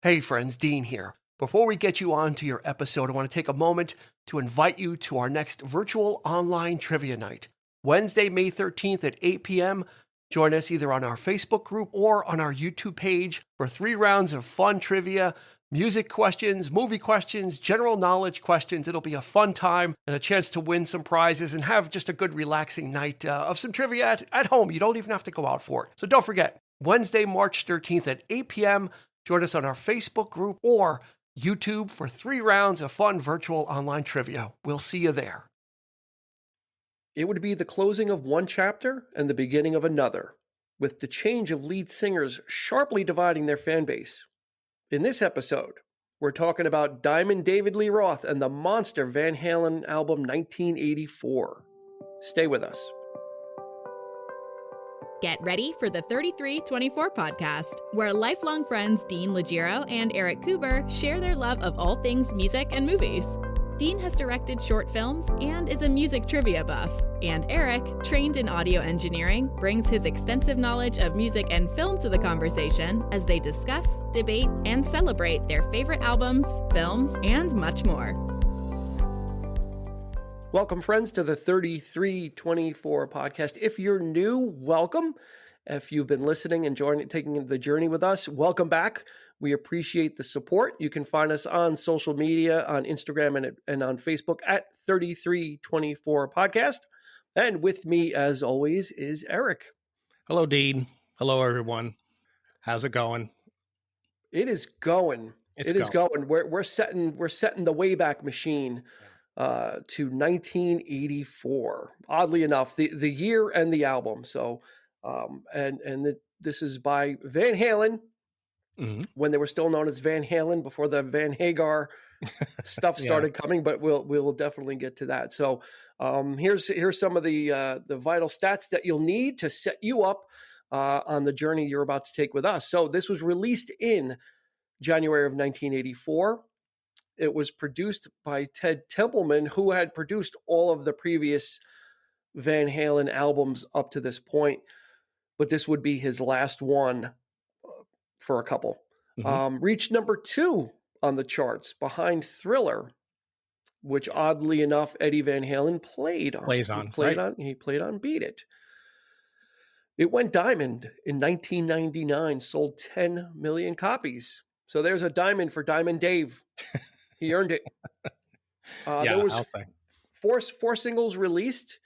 Hey friends, Dean here. Before we get you on to your episode, I want to take a moment to invite you to our next virtual online trivia night. Wednesday, May 13th at 8 p.m. Join us either on our Facebook group or on our YouTube page for 3 rounds of fun trivia, music questions, movie questions, general knowledge questions. It'll be a fun time and a chance to win some prizes and have just a good relaxing night of some trivia at home. You don't even have to go out for it. So don't forget, Wednesday, March 13th at 8 p.m. Join us on our Facebook group or YouTube for 3 rounds of fun virtual online trivia. We'll see you there. It would be the closing of one chapter and the beginning of another, with the change of lead singers sharply dividing their fan base. In this episode, we're talking about Diamond David Lee Roth and the monster Van Halen album 1984. Stay with us. Get ready for the 3324 podcast, where lifelong friends Dean Legiro and Eric Kuber share their love of all things music and movies. Dean has directed short films and is a music trivia buff, and Eric, trained in audio engineering, brings his extensive knowledge of music and film to the conversation as they discuss, debate, and celebrate their favorite albums, films, and much more. Welcome, friends, to the 3324 podcast. If you're new, welcome. If you've been listening and taking the journey with us, welcome back. We appreciate the support. You can find us on social media, on Instagram and on Facebook at 3324 podcast. And with me, as always, is Eric. Hello, Dean. Hello, everyone. How's it going? It is going. It is going. We're setting the Wayback Machine to 1984. Oddly enough, the year and the album. So, this is by Van Halen, when they were still known as Van Halen before the Van Hagar stuff started coming. But we'll definitely get to that. So, here's some of the vital stats that you'll need to set you up on the journey you're about to take with us. So, this was released in January of 1984. It was produced by Ted Templeman, who had produced all of the previous Van Halen albums up to this point, but this would be his last one for a couple. Reached number 2 on the charts behind Thriller, which oddly enough, Eddie Van Halen played on. He played on Beat It. It went diamond in 1999, sold 10 million copies. So there's a diamond for Diamond Dave. He earned it. There was I'll say. four singles released.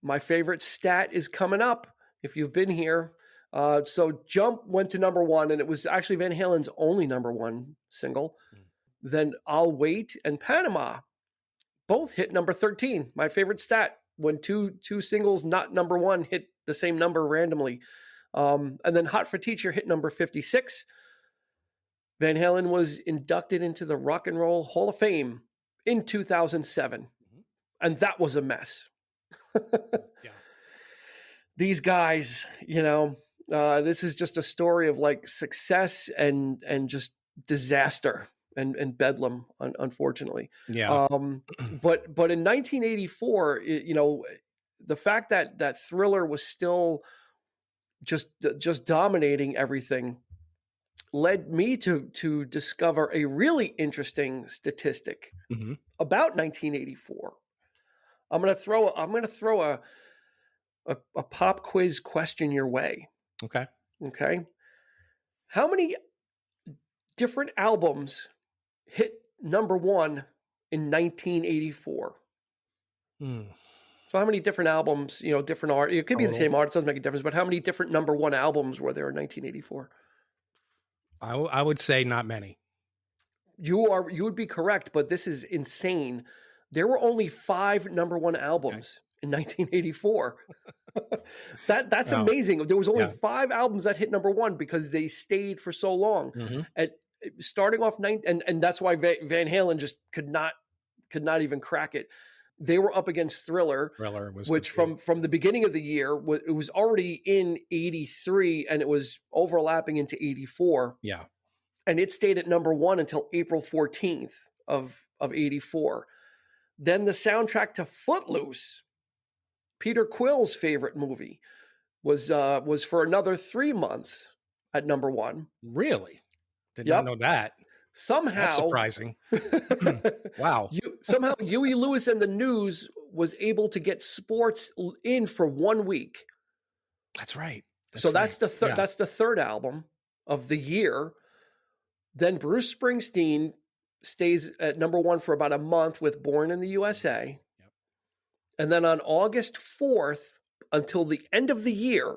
My favorite stat is coming up, if you've been here. So Jump went to number 1, and it was actually Van Halen's only number 1 single. Then I'll Wait and Panama both hit number 13. My favorite stat, when two singles not number 1 hit the same number randomly. And then Hot for Teacher hit number 56. Van Halen was inducted into the Rock and Roll Hall of Fame in 2007. And that was a mess. These guys, this is just a story of like success and just disaster and bedlam, unfortunately. Yeah. But in 1984, the fact that Thriller was still just dominating everything led me to discover a really interesting statistic about 1984. I'm going to throw a pop quiz question your way. Okay. How many different albums hit number 1 in 1984? So how many different albums, different art? It could be the same artist, doesn't make a difference. But how many different number 1 albums were there in 1984? I would say not many. You would be correct, but this is insane. There were only 5 number 1 albums in 1984. That's amazing. There was only 5 albums that hit number 1 because they stayed for so long. Starting off and that's why Van Halen just could not even crack it. They were up against Thriller, which from the beginning of the year, it was already in 83 and it was overlapping into 84. Yeah. And it stayed at number 1 until April 14th of 84. Then the soundtrack to Footloose, Peter Quill's favorite movie, was for another 3 months at number 1. Really? Did not Yep. know that. That's Somehow, surprising. Wow. somehow Huey Lewis and the News was able to get sports in for 1 week. That's right. So that's right. the that's the third album of the year. Then Bruce Springsteen stays at number 1 for about a month with Born in the USA. Yep. And then on August 4th until the end of the year,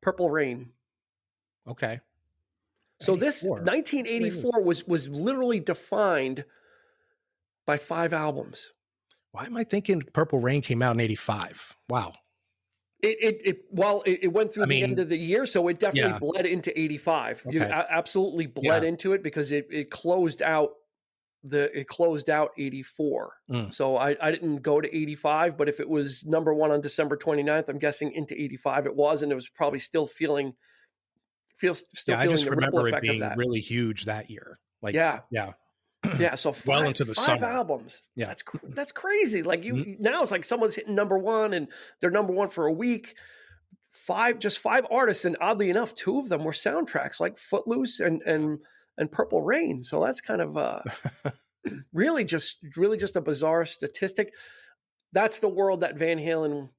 Purple Rain. Okay. So this 1984 was literally defined by 5 albums. Why am I thinking Purple Rain came out in 85? Wow. It went through the end of the year, so it definitely bled into 85. Okay. You absolutely bled into it because it closed out 84. So I didn't go to 85, but if it was number 1 on December 29th, I'm guessing into 85 it was, and it was probably still feeling I just the remember ripple it effect being of that. really huge that year. Like So well into the 5 summer. albums. Yeah, that's crazy. Like now it's like someone's hitting number 1 and they're number 1 for a week. 5 artists, and oddly enough, 2 of them were soundtracks, like Footloose and Purple Rain. So that's kind of really just a bizarre statistic. That's the world that Van Halen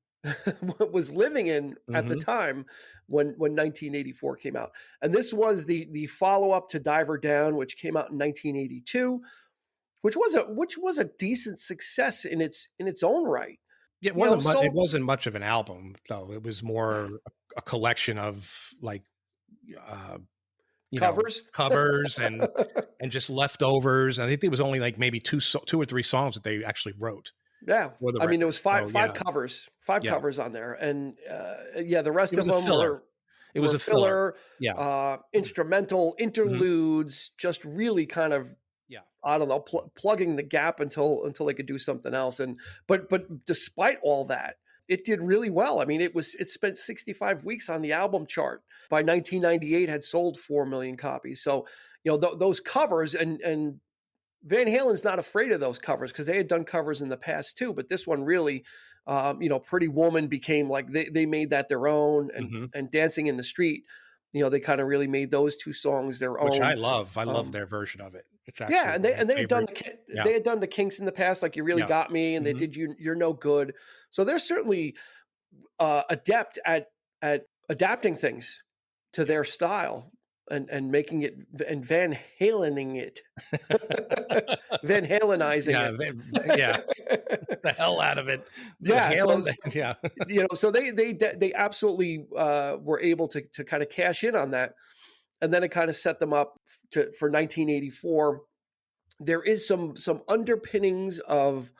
was living in at the time when 1984 came out. And this was the follow-up to Diver Down, which came out in 1982, which was a decent success in its own right. Yeah, it wasn't much of an album, though. It was more a collection of like covers and just leftovers. I think there was only like maybe 2 or 3 songs that they actually wrote. Yeah, I mean, there was five covers on there, and the rest of them were a filler. Instrumental interludes, just really kind of I don't know, plugging the gap until they could do something else. And but despite all that, it did really well. I mean, it spent 65 weeks on the album chart. By 1998, had sold 4 million copies. So those covers and Van Halen's not afraid of those covers because they had done covers in the past too, but this one really, Pretty Woman became like they made that their own, and Dancing in the Street, they kind of really made those 2 songs their own. Which I love. I love their version of it. It's and they had done the Kinks in the past, like You Really Got Me, and they did You're No Good. So they're certainly adept at adapting things to their style. And making it and Van Halening it, Van Halenizing it, the hell out of it. So they absolutely were able to kind of cash in on that, and then it kind of set them up for 1984. There is some underpinnings of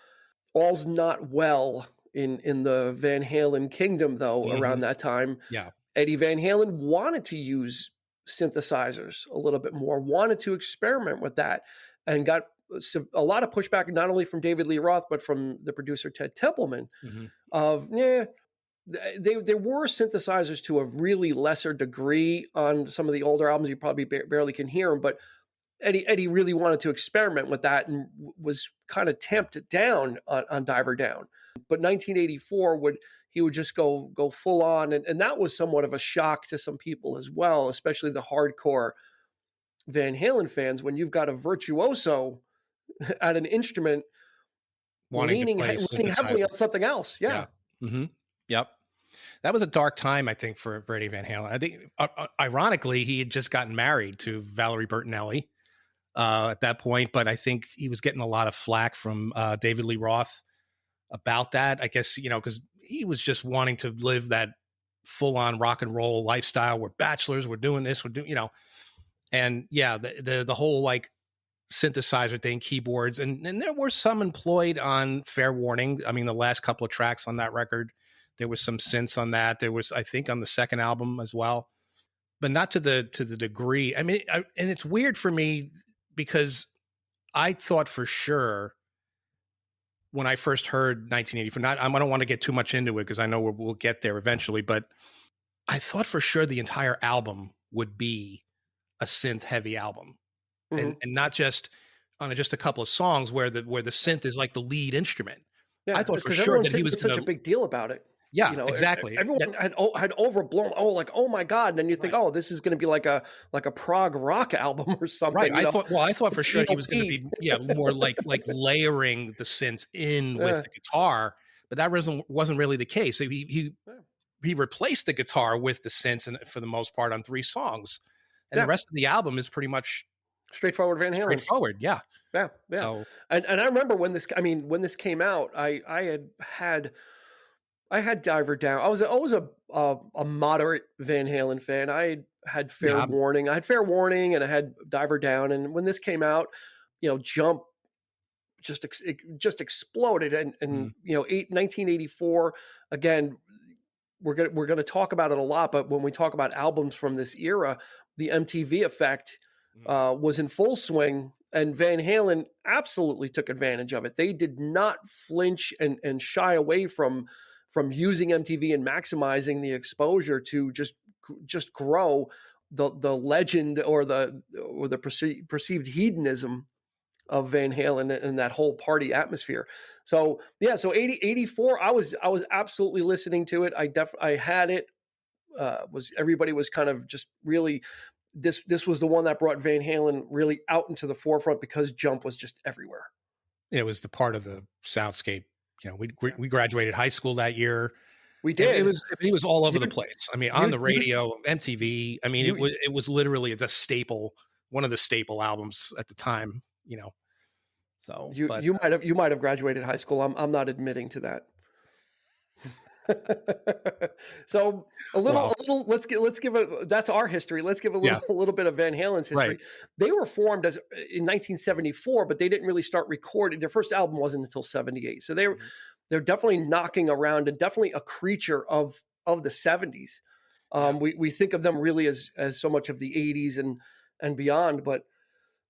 All's Not Well in the Van Halen kingdom, though. Around that time, Eddie Van Halen wanted to use synthesizers a little bit more, wanted to experiment with that, and got a lot of pushback, not only from David Lee Roth, but from the producer Ted Templeman there were synthesizers to a really lesser degree on some of the older albums. You probably barely can hear them, but Eddie really wanted to experiment with that and was kind of tamped down on Diver Down. But 1984 he would just go full on. And that was somewhat of a shock to some people as well, especially the hardcore Van Halen fans, when you've got a virtuoso at an instrument leaning heavily on something else. Yeah. Yep. That was a dark time, I think, for Eddie Van Halen. I think, ironically, he had just gotten married to Valerie Bertinelli at that point, but I think he was getting a lot of flack from David Lee Roth about that. I guess, because he was just wanting to live that full-on rock and roll lifestyle. We're bachelors, we're doing this, we're doing, and the whole like synthesizer thing, keyboards, and there were some employed on Fair Warning. I mean, the last couple of tracks on that record, there was some synths on that. There was, I think, on the second album as well, but not to the degree. I mean, and it's weird for me because I thought for sure when I first heard 1984, I don't want to get too much into it because I know we'll get there eventually, but I thought for sure the entire album would be a synth heavy album, and not just on just a couple of songs where the synth is like the lead instrument. Yeah, I thought for sure that he was such a big deal about it. Yeah, exactly. Everyone had overblown. Oh, like, oh my God. And then you think, oh, this is going to be like a prog rock album or something. Right. I thought for sure he was going to ELP. be, more like layering the synths in with the guitar, but that wasn't really the case. So he replaced the guitar with the synths, and for the most part on 3 songs, and the rest of the album is pretty much straightforward Van Halen. Straightforward, yeah. So, and I remember when this came out, I had Diver Down. I was always a moderate Van Halen fan. I had Fair Warning. I had Fair Warning, and I had Diver Down. And when this came out, Jump just exploded. And 1984. Again, we're gonna talk about it a lot. But when we talk about albums from this era, the MTV effect was in full swing. And Van Halen absolutely took advantage of it. They did not flinch and shy away from using MTV and maximizing the exposure to just grow the legend or the perceived hedonism of Van Halen and that whole party atmosphere. So 84, I was absolutely listening to it. I had it. Everybody was kind of just really. This was the one that brought Van Halen really out into the forefront because Jump was just everywhere. It was the part of the soundscape. We graduated high school that year. We did. It was all over the place. I mean, on the radio, MTV. I mean, it was literally a staple, one of the staple albums at the time. So you might have graduated high school. I'm not admitting to that. So let's give that's our history. Let's give a little bit of Van Halen's history. Right. They were formed in 1974, but they didn't really start recording. Their first album wasn't until 78. So they're definitely knocking around and definitely a creature of the 70s. We think of them really as so much of the 80s and beyond, but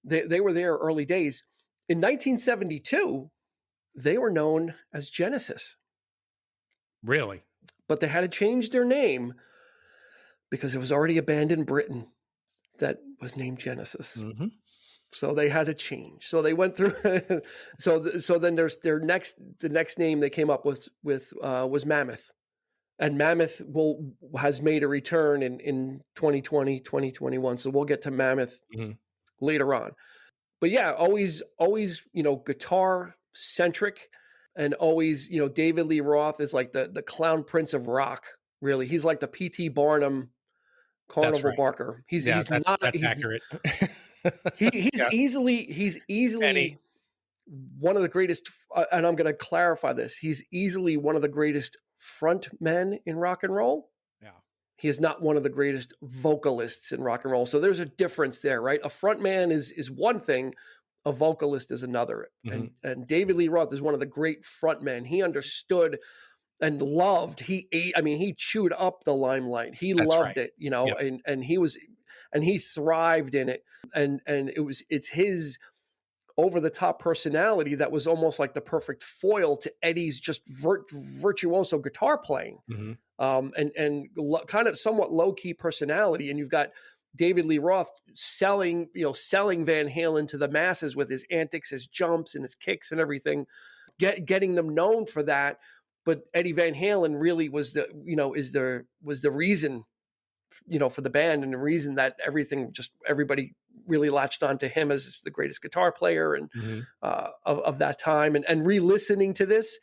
they were there early days. In 1972, they were known as Genesis. Really? But they had to change their name because it was already a band in Britain that was named Genesis. Mm-hmm. So they had to change. So they went through. So then there's the next name they came up with was Mammoth, and Mammoth has made a return in 2020, 2021. So we'll get to Mammoth later on. But yeah, always guitar centric. And always, David Lee Roth is like the clown prince of rock. Really, he's like the P.T. Barnum, Carnival Barker. He's not accurate. He's easily one of the greatest. And I'm going to clarify this. He's easily one of the greatest front men in rock and roll. Yeah, he is not one of the greatest vocalists in rock and roll. So there's a difference there, right? A front man is one thing. A vocalist is another. Mm-hmm. And David Lee Roth is one of the great frontmen. He understood and loved. He chewed up the limelight. He loved it, yep. and he thrived in it. And it's his over the top personality that was almost like the perfect foil to Eddie's just virtuoso guitar playing. Mm-hmm. And kind of somewhat low key personality. And you've got David Lee Roth selling Van Halen to the masses with his antics, his jumps and his kicks and everything, getting them known for that. But Eddie Van Halen really was the reason, for the band, and the reason that everybody really latched on to him as the greatest guitar player and of that time. And re-listening to this,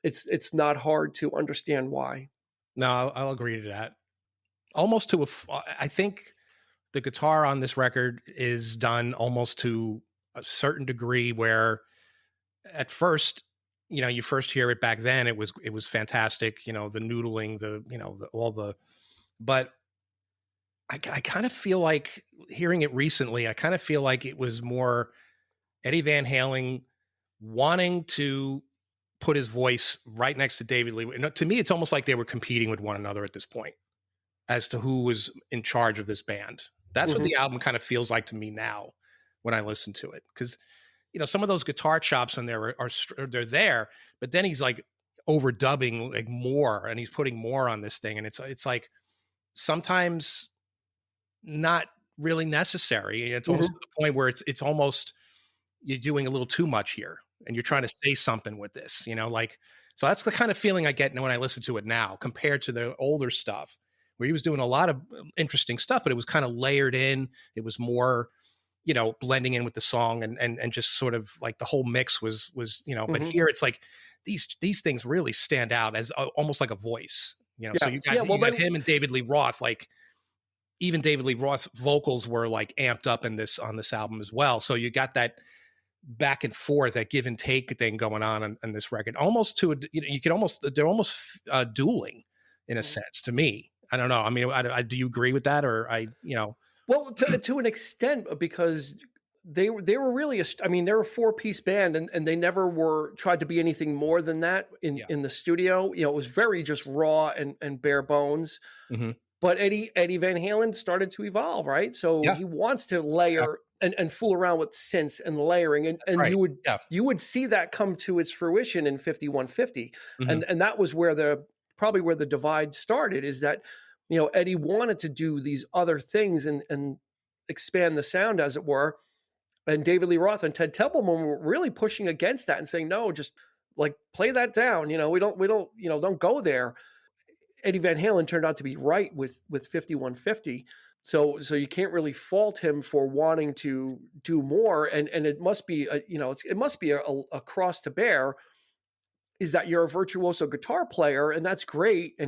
it's not hard to understand why. No, I'll agree to that. Almost I think the guitar on this record is done almost to a certain degree where at first, you first hear it back then, it was fantastic, the noodling, but I kind of feel like hearing it recently, I kind of feel like it was more Eddie Van Halen wanting to put his voice right next to David Lee. To me, it's almost like they were competing with one another at this point as to who was in charge of this band. That's what the album kind of feels like to me now when I listen to it. Because, some of those guitar chops in there they're there, but then he's like overdubbing like more, and he's putting more on this thing. And it's like sometimes not really necessary. It's almost to the point where it's almost you're doing a little too much here, and you're trying to say something with this, like So that's the kind of feeling I get when I listen to it now compared to the older stuff where he was doing a lot of interesting stuff, but it was kind of layered in. It was more, blending in with the song and just sort of like the whole mix was, but here it's like these things really stand out as almost like a voice, so you got him and David Lee Roth, like even David Lee Roth's vocals were like amped up on this album as well. So you got that back and forth, that give and take thing going on this record, almost to they're almost dueling in a sense to me. I don't know. I mean, do you agree with that, or Well, to an extent, because they were really they're a 4-piece band, and they never tried to be anything more than that in the studio. It was very just raw and bare bones. Mm-hmm. But Eddie Van Halen started to evolve, right? So he wants to layer and fool around with synths and layering, and right. you would see that come to its fruition in 5150, and that was where probably where the divide started, is that Eddie wanted to do these other things and expand the sound, as it were, and David Lee Roth and Ted Templeman were really pushing against that and saying, no, just like play that down, we don't go there. Eddie Van Halen turned out to be right with 5150. So you can't really fault him for wanting to do more. And it must be, it must be a cross to bear, is that you're a virtuoso guitar player, and that's great.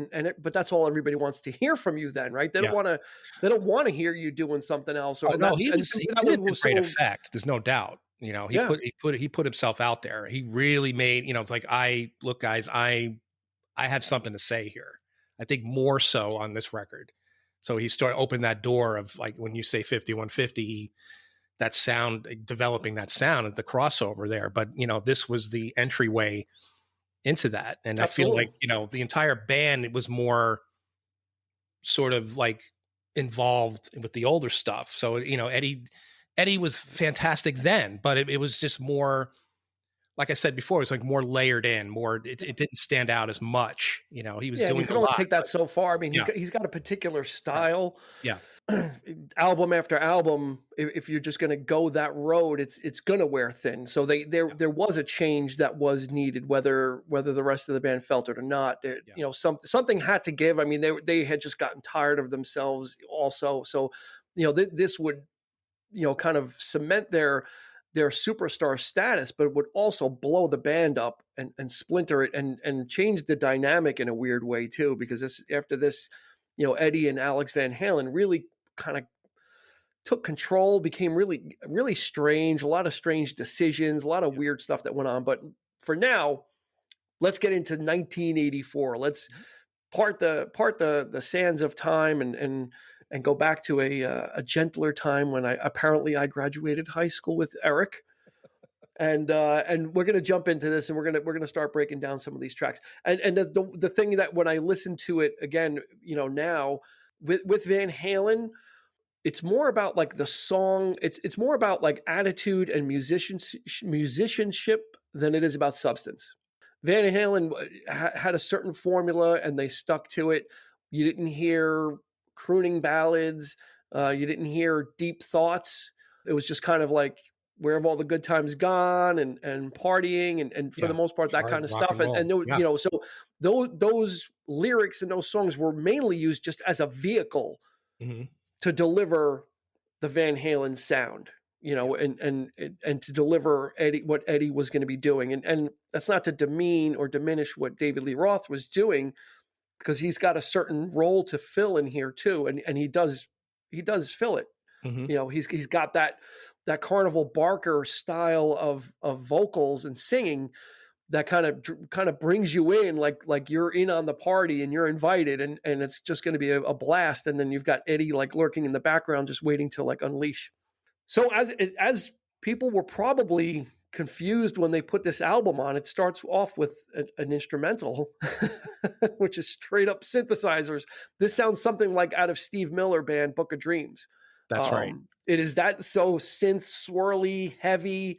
But that's all everybody wants to hear from you then, right? They don't want to hear you doing something else. He did a great effect. There's no doubt. He put himself out there. He really made, it's like, look, guys, I have something to say here. I think more so on this record. So he opened that door of, like, when you say 5150, that sound, developing that sound at the crossover there. But, this was the entryway into that. And Absolutely. I feel like, the entire band, it was more sort of like involved with the older stuff. So, Eddie was fantastic then, but it was just more, like I said before, it's like more layered in, it didn't stand out as much. He was doing you can only take that so far. I mean, he's got a particular style. Yeah. Album after album, if you're just going to go that road, it's going to wear thin. So there was a change that was needed, whether the rest of the band felt it or not. Something had to give. I mean, they had just gotten tired of themselves also. So, this would, kind of cement their superstar status, but it would also blow the band up and splinter it and change the dynamic in a weird way too, because after this, Eddie and Alex Van Halen really kind of took control, became really, really strange, a lot of strange decisions, a lot of weird stuff that went on. But for now, let's get into 1984. Let's part the sands of time and go back to a gentler time when I graduated high school with Eric, and we're gonna jump into this, and we're gonna start breaking down some of these tracks. And the thing that when I listen to it again, now with Van Halen, it's more about like the song. It's more about like attitude and musicianship than it is about substance. Van Halen had a certain formula, and they stuck to it. You didn't hear crooning ballads. You didn't hear deep thoughts. It was just kind of like, where have all the good times gone, and partying and for the most part, that kind of stuff. So those lyrics and those songs were mainly used just as a vehicle to deliver the Van Halen sound, and to deliver what Eddie was going to be doing. And that's not to demean or diminish what David Lee Roth was doing, because he's got a certain role to fill in here too. And he does fill it. He's got that Carnival Barker style of vocals and singing that kind of brings you in, like you're in on the party and you're invited, and it's just going to be a blast. And then you've got Eddie like lurking in the background, just waiting to like unleash. So as people were probably confused when they put this album on, it starts off with an instrumental, which is straight up synthesizers. This sounds something like out of Steve Miller band Book of Dreams. That's right. It is that so synth swirly, heavy,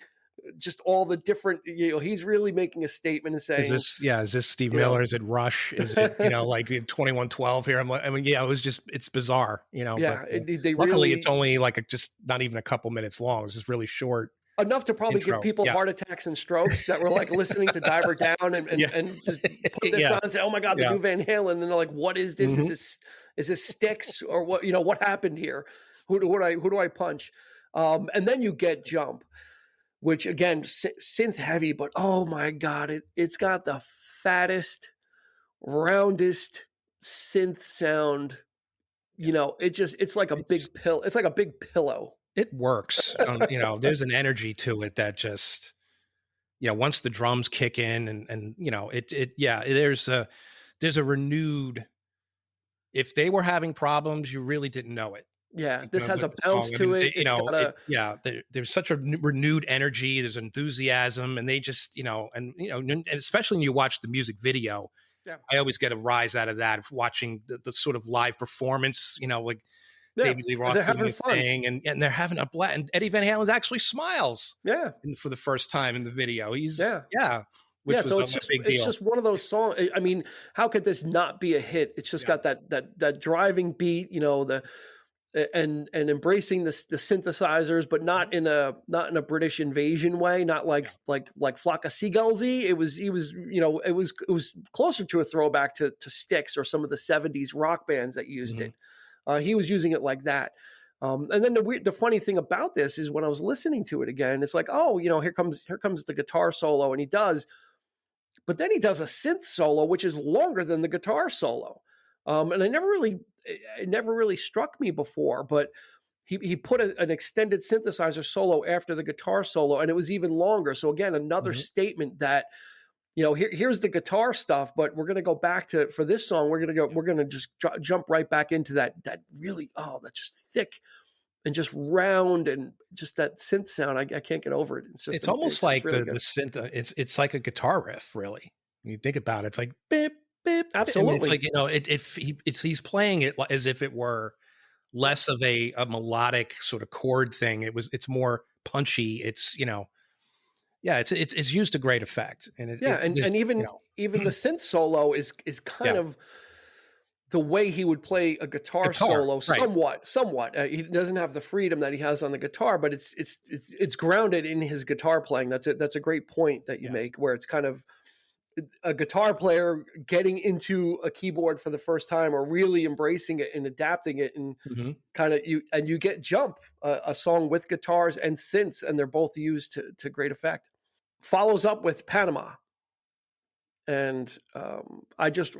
just all the different, he's really making a statement and saying, is this Steve Miller? Is it Rush? Is it, like in 2112 here? It's bizarre, Yeah. But, luckily it's only like just not even a couple minutes long. It's just really short. enough to probably give intro. people Yeah. heart attacks and strokes that were like listening to Diver Down and just put this on and say, oh my God, the new Van Halen. And they're like, what is this? Mhm. Is this Styx or what, what happened here? Who do I punch? And then you get Jump, which again, synth heavy, but oh my God, it's got the fattest, roundest synth sound. It's like a big pill. It's like a big pillow. It works. There's an energy to it that just, once the drums kick in and there's a renewed, if they were having problems, you really didn't know it. Yeah, this has a bounce to it. There's such a renewed energy. There's enthusiasm, and they just, and especially when you watch the music video, I always get a rise out of that, watching the sort of live performance, like David Lee Roth doing his thing, and they're having a blast. And Eddie Van Halen actually smiles, for the first time in the video. Which was a big deal. It's just one of those songs. I mean, how could this not be a hit? It's just got that driving beat, and embracing the synthesizers, but not in a British invasion way, not like Flock of Seagullsy. It was closer to a throwback to Styx or some of the 70s rock bands that used it. He was using it like that. And then the funny thing about this is when I was listening to it again, it's like, oh, here comes the guitar solo, and he does, but then he does a synth solo, which is longer than the guitar solo. And it never really struck me before, but he put an extended synthesizer solo after the guitar solo, and it was even longer. So again, another statement that, here's the guitar stuff, but we're going to go back to, for this song, we're going to just jump right back into that really, that's just thick and just round and just that synth sound. I can't get over it. It's almost like really the synth. It's like a guitar riff, really. When you think about it, it's like beep. Absolutely. It's like, he's playing it as if it were less of a melodic sort of chord thing. It's more punchy. It's it's used to great effect. And even the synth solo is kind of the way he would play a guitar solo, right. Somewhat. He doesn't have the freedom that he has on the guitar, but it's grounded in his guitar playing. That's a great point that you make, where it's kind of a guitar player getting into a keyboard for the first time, or really embracing it and adapting it, and you get Jump, a song with guitars and synths, and they're both used to great effect. Follows up with Panama, and I just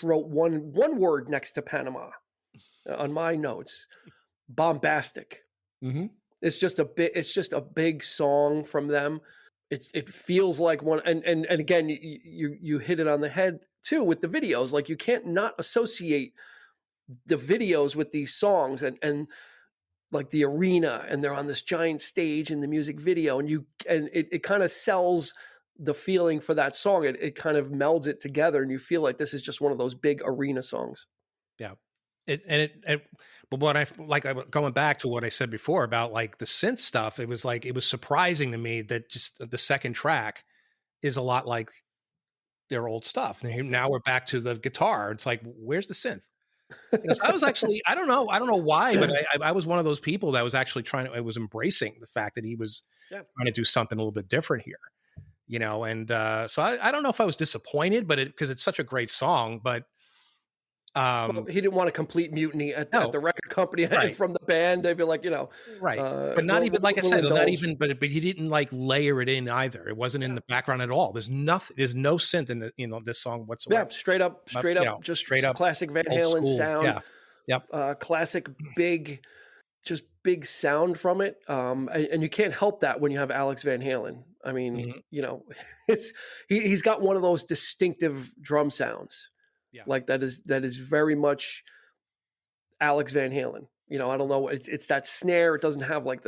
wrote one word next to Panama on my notes: bombastic. It's just a big song from them. It feels like one, and again, you hit it on the head too with the videos. Like, you can't not associate the videos with these songs, and like the arena, and they're on this giant stage in the music video, and it kind of sells the feeling for that song. It kind of melds it together, and you feel like this is just one of those big arena songs. Yeah. But what I going back to what I said before about like the synth stuff, it was surprising to me that just the second track is a lot like their old stuff. Now we're back to the guitar. It's like, where's the synth? Because I was actually, I don't know why, but I was one of those people that was actually I was embracing the fact that he was trying to do something a little bit different here, and so I don't know if I was disappointed, but because it's such a great song, but he didn't want a complete mutiny at the record company, and from the band. They'd be like, right. But not even, like I said, not even, but he didn't like layer it in either. It wasn't in the background at all. There's no synth in the, this song whatsoever. Yeah. Straight up, just straight up classic Van Halen sound. Yeah. Yep. Classic big sound from it. And you can't help that when you have Alex Van Halen. I mean, he's got one of those distinctive drum sounds. Yeah. Like that is very much Alex Van Halen. I don't know. It's that snare. It doesn't have like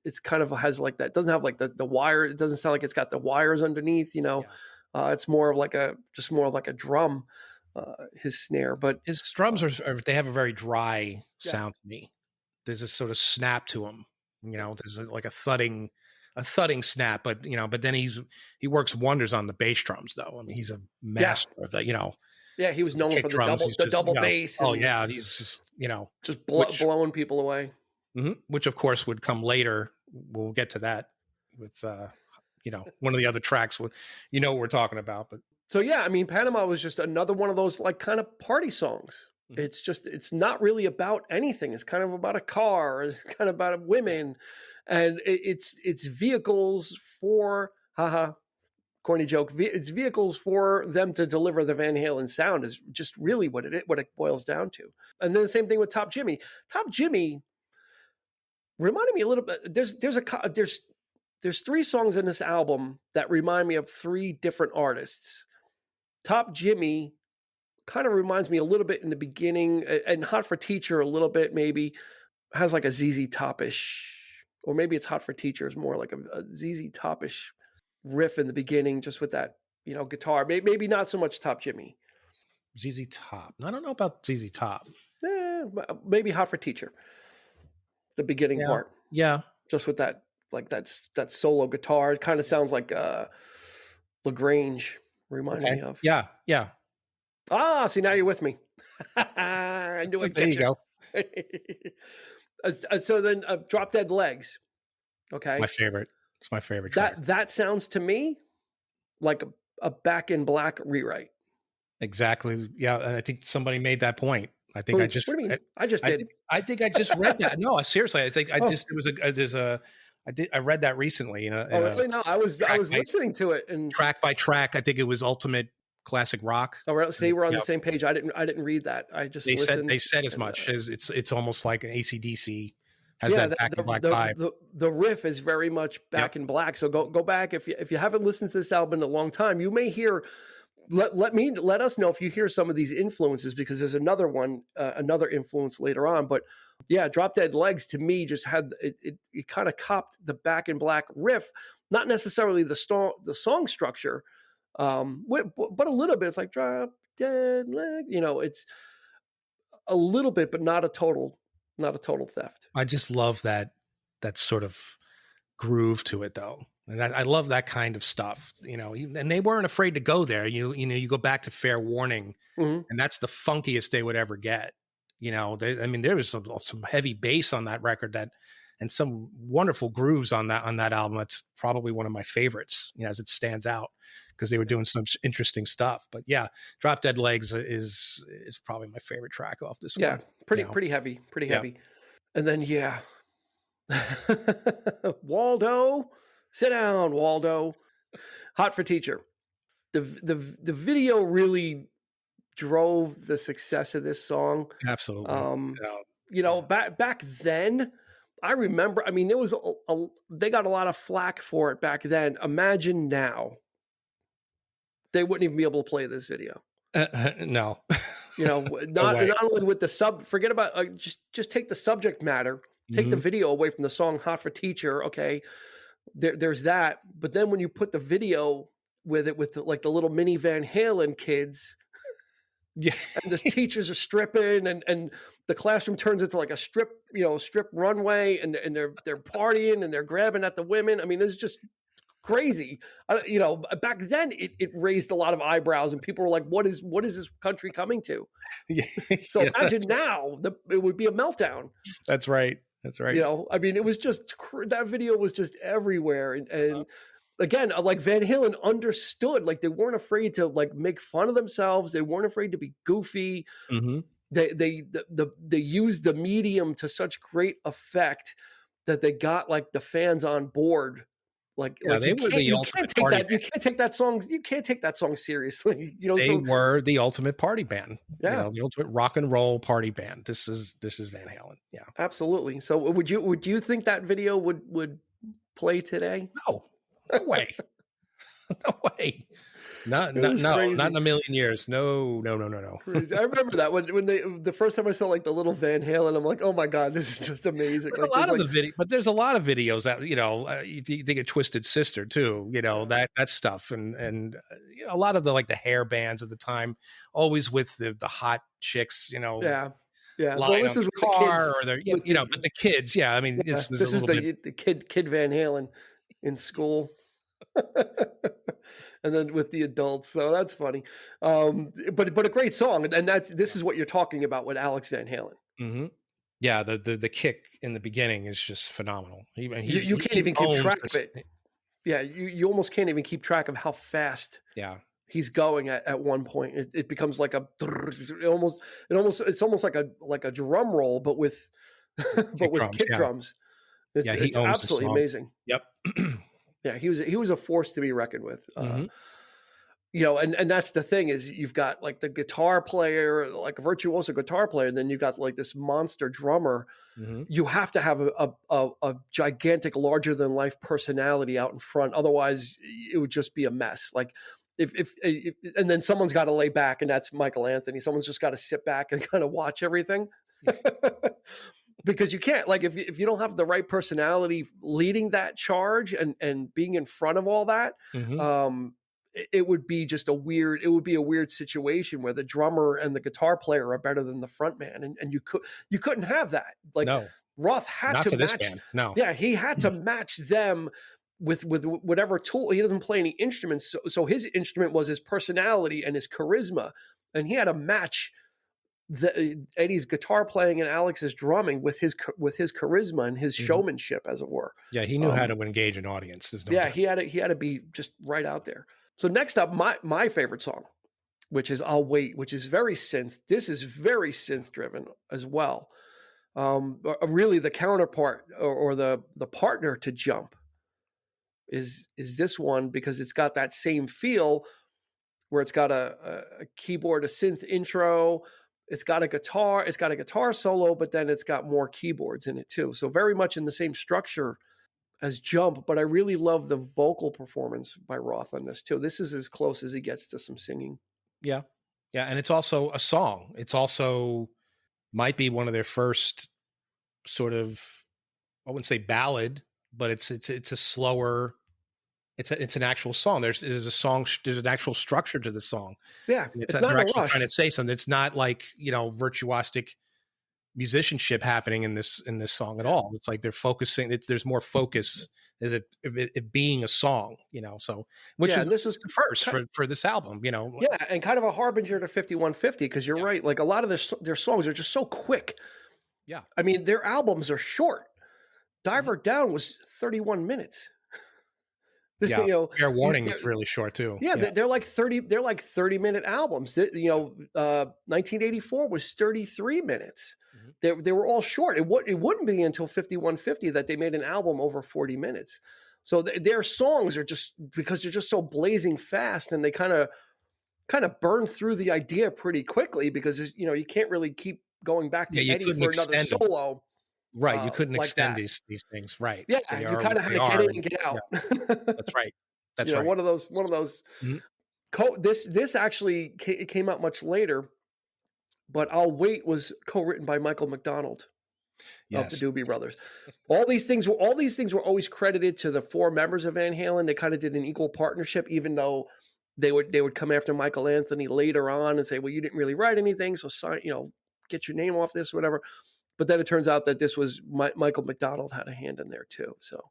it's kind of has like that. It doesn't have like the wire. It doesn't sound like it's got the wires underneath. It's more of like a drum. His snare, but his drums they have a very dry sound to me. There's a sort of snap to them. There's like a thudding snap, but then he works wonders on the bass drums though. I mean, he's a master of that, Yeah, he was known for the double bass. He's just blowing people away. Which of course would come later we'll get to that with one of the other tracks. What we're talking about, but so yeah, I mean, Panama was just another one of those like kind of party songs. It's not really about anything. It's kind of about a car. It's kind of about women, and it's vehicles for corny joke. It's vehicles for them to deliver the Van Halen sound is just really what it boils down to. And then the same thing with Top Jimmy. Top Jimmy reminded me a little bit. There's 3 songs in this album that remind me of 3 different artists. Top Jimmy kind of reminds me a little bit in the beginning, and Hot for Teacher a little bit, maybe has like a ZZ Top-ish, or maybe it's Hot for Teacher is more like a ZZ Top-ish riff in the beginning, just with that, guitar. Maybe not so much Top Jimmy. ZZ Top. I don't know about ZZ Top. Maybe Hot for Teacher. The beginning part. Yeah. Just with that, like that solo guitar. It kind of sounds like LaGrange reminded me of. Yeah. Yeah. See, now you're with me. I knew I'd there you go. So then Drop Dead Legs. Okay. My favorite. It's my favorite track. That sounds to me like a Back in Black rewrite. Exactly. Yeah. I think somebody made that point. I think What do you mean? I just did. I think I just read that. No, seriously. I think I read that recently. Really? No, I was listening to it and track by track. I think it was Ultimate Classic Rock. Oh, right. See, we're on the same page. I didn't read that. I just listened. They said as much as it's almost like an AC/DC has that Back in Black vibe. The riff is very much Back in Black. So go back if you haven't listened to this album in a long time, you may hear. Let us know if you hear some of these influences, because there's another one, another influence later on. But yeah, Drop Dead Legs to me just had it kind of copped the Back in Black riff, not necessarily the song structure, but a little bit. It's like Drop Dead Leg, it's a little bit, but not a total theft. I just love that sort of groove to it, though. And I love that kind of stuff, and they weren't afraid to go there. You go back to Fair Warning, and that's the funkiest they would ever get. There was some heavy bass on that record and some wonderful grooves on that album. It's probably one of my favorites, as it stands out, because they were doing some interesting stuff. But yeah, Drop Dead Legs is probably my favorite track off this one. Yeah, pretty heavy, heavy. And then Waldo. Sit down, Waldo. Hot for Teacher. The video really drove the success of this song. Absolutely. Back then, I remember. I mean, there was they got a lot of flack for it back then. Imagine now, they wouldn't even be able to play this video. No. Not only with the sub. Forget about just take the subject matter. Take the video away from the song "Hot for Teacher." Okay. There's that, but then when you put the video with the little mini Van Halen kids, and the teachers are stripping, and the classroom turns into like a strip runway, and they're partying and they're grabbing at the women. I mean, it's just crazy. Back then it raised a lot of eyebrows, and people were like, "What is this country coming to?" So imagine now, it would be a meltdown. That's right. That's right. It was just that video was just everywhere, and again, like Van Halen understood, like they weren't afraid to like make fun of themselves. They weren't afraid to be goofy. They used the medium to such great effect that they got like the fans on board. They were the ultimate party band. You can't take that song. You can't take that song seriously. They were the ultimate party band. Yeah, the ultimate rock and roll party band. This is Van Halen. Yeah, absolutely. So would you think that video would play today? No way. No way. Not in a million years. No. Crazy. I remember that when the first time I saw like the little Van Halen, I'm like, oh my god, this is just amazing. But there's a lot of videos that you think of Twisted Sister too. That stuff and a lot of the hair bands of the time, always with the hot chicks. Yeah. Well, this is the car or but the kids. Yeah, I mean, this is the kid Van Halen in school. And then with the adults, so that's funny. But a great song, and this is what you're talking about with Alex Van Halen. Yeah, the kick in the beginning is just phenomenal. You can't even keep track of it. Yeah, you almost can't even keep track of how fast. Yeah, he's going at one point. It becomes like it's almost like a drum roll, but with kick drums. It's owns absolutely amazing. Yep. Yeah, he was a force to be reckoned with. And that's the thing is you've got like the guitar player, like a virtuoso guitar player, and then you got like this monster drummer. You have to have a gigantic, larger than life personality out in front. Otherwise it would just be a mess. Like if and then someone's got to lay back, and that's Michael Anthony. Someone's just got to sit back and kind of watch everything. Because you can't, like, if you don't have the right personality leading that charge and being in front of all that, it would be just a weird situation where the drummer and the guitar player are better than the front man. And you couldn't have that. Like, no. Roth had to match. This band. No. Yeah, he had to match them with whatever tool. He doesn't play any instruments. So his instrument was his personality and his charisma. And he had to match Eddie's guitar playing and Alex's drumming with his charisma and his showmanship, as it were. Yeah, he knew how to engage an audience. He had to be just right out there. So next up, my favorite song, which is "I'll Wait," which is very synth. This is very synth driven as well. Really, the counterpart or the partner to "Jump" is this one, because it's got that same feel where it's got a keyboard, a synth intro. It's got a guitar solo, but then it's got more keyboards in it too. So very much in the same structure as "Jump," but I really love the vocal performance by Roth on this too. This is as close as he gets to some singing. Yeah. Yeah. And it's also a song. It's also might be one of their first sort of, I wouldn't say ballad, but it's a slower, it's an actual song. There's an actual structure to the song. Yeah. It's not a rush. Trying to say something. It's not like, virtuosic musicianship happening in this song at all. It's like they're focusing. There's more focus as it being a song, so, which is this was the first for this album, Yeah. And kind of a harbinger to 5150, because you're right. Like a lot of their songs are just so quick. Yeah. I mean, their albums are short. Diver Down was 31 minutes. Yeah, Fair Warning is really short too. Yeah, they're like 30-minute albums. 1984 was 33 minutes. They were all short. It wouldn't be until 5150 that they made an album over 40 minutes. So their songs are just, because they're just so blazing fast, and they kind of burn through the idea pretty quickly, because you can't really keep going back to Eddie for another solo. Right, you couldn't extend these things, right? Yeah, so you kind of had to get in and get out. Yeah. That's right. That's right. One of those. This actually came out much later, but "I'll Wait" was co-written by Michael McDonald of the Doobie Brothers. All these things were always credited to the four members of Van Halen. They kind of did an equal partnership, even though they would come after Michael Anthony later on and say, "Well, you didn't really write anything, so sign, get your name off this," or whatever. But then it turns out that this was Michael McDonald had a hand in there too. So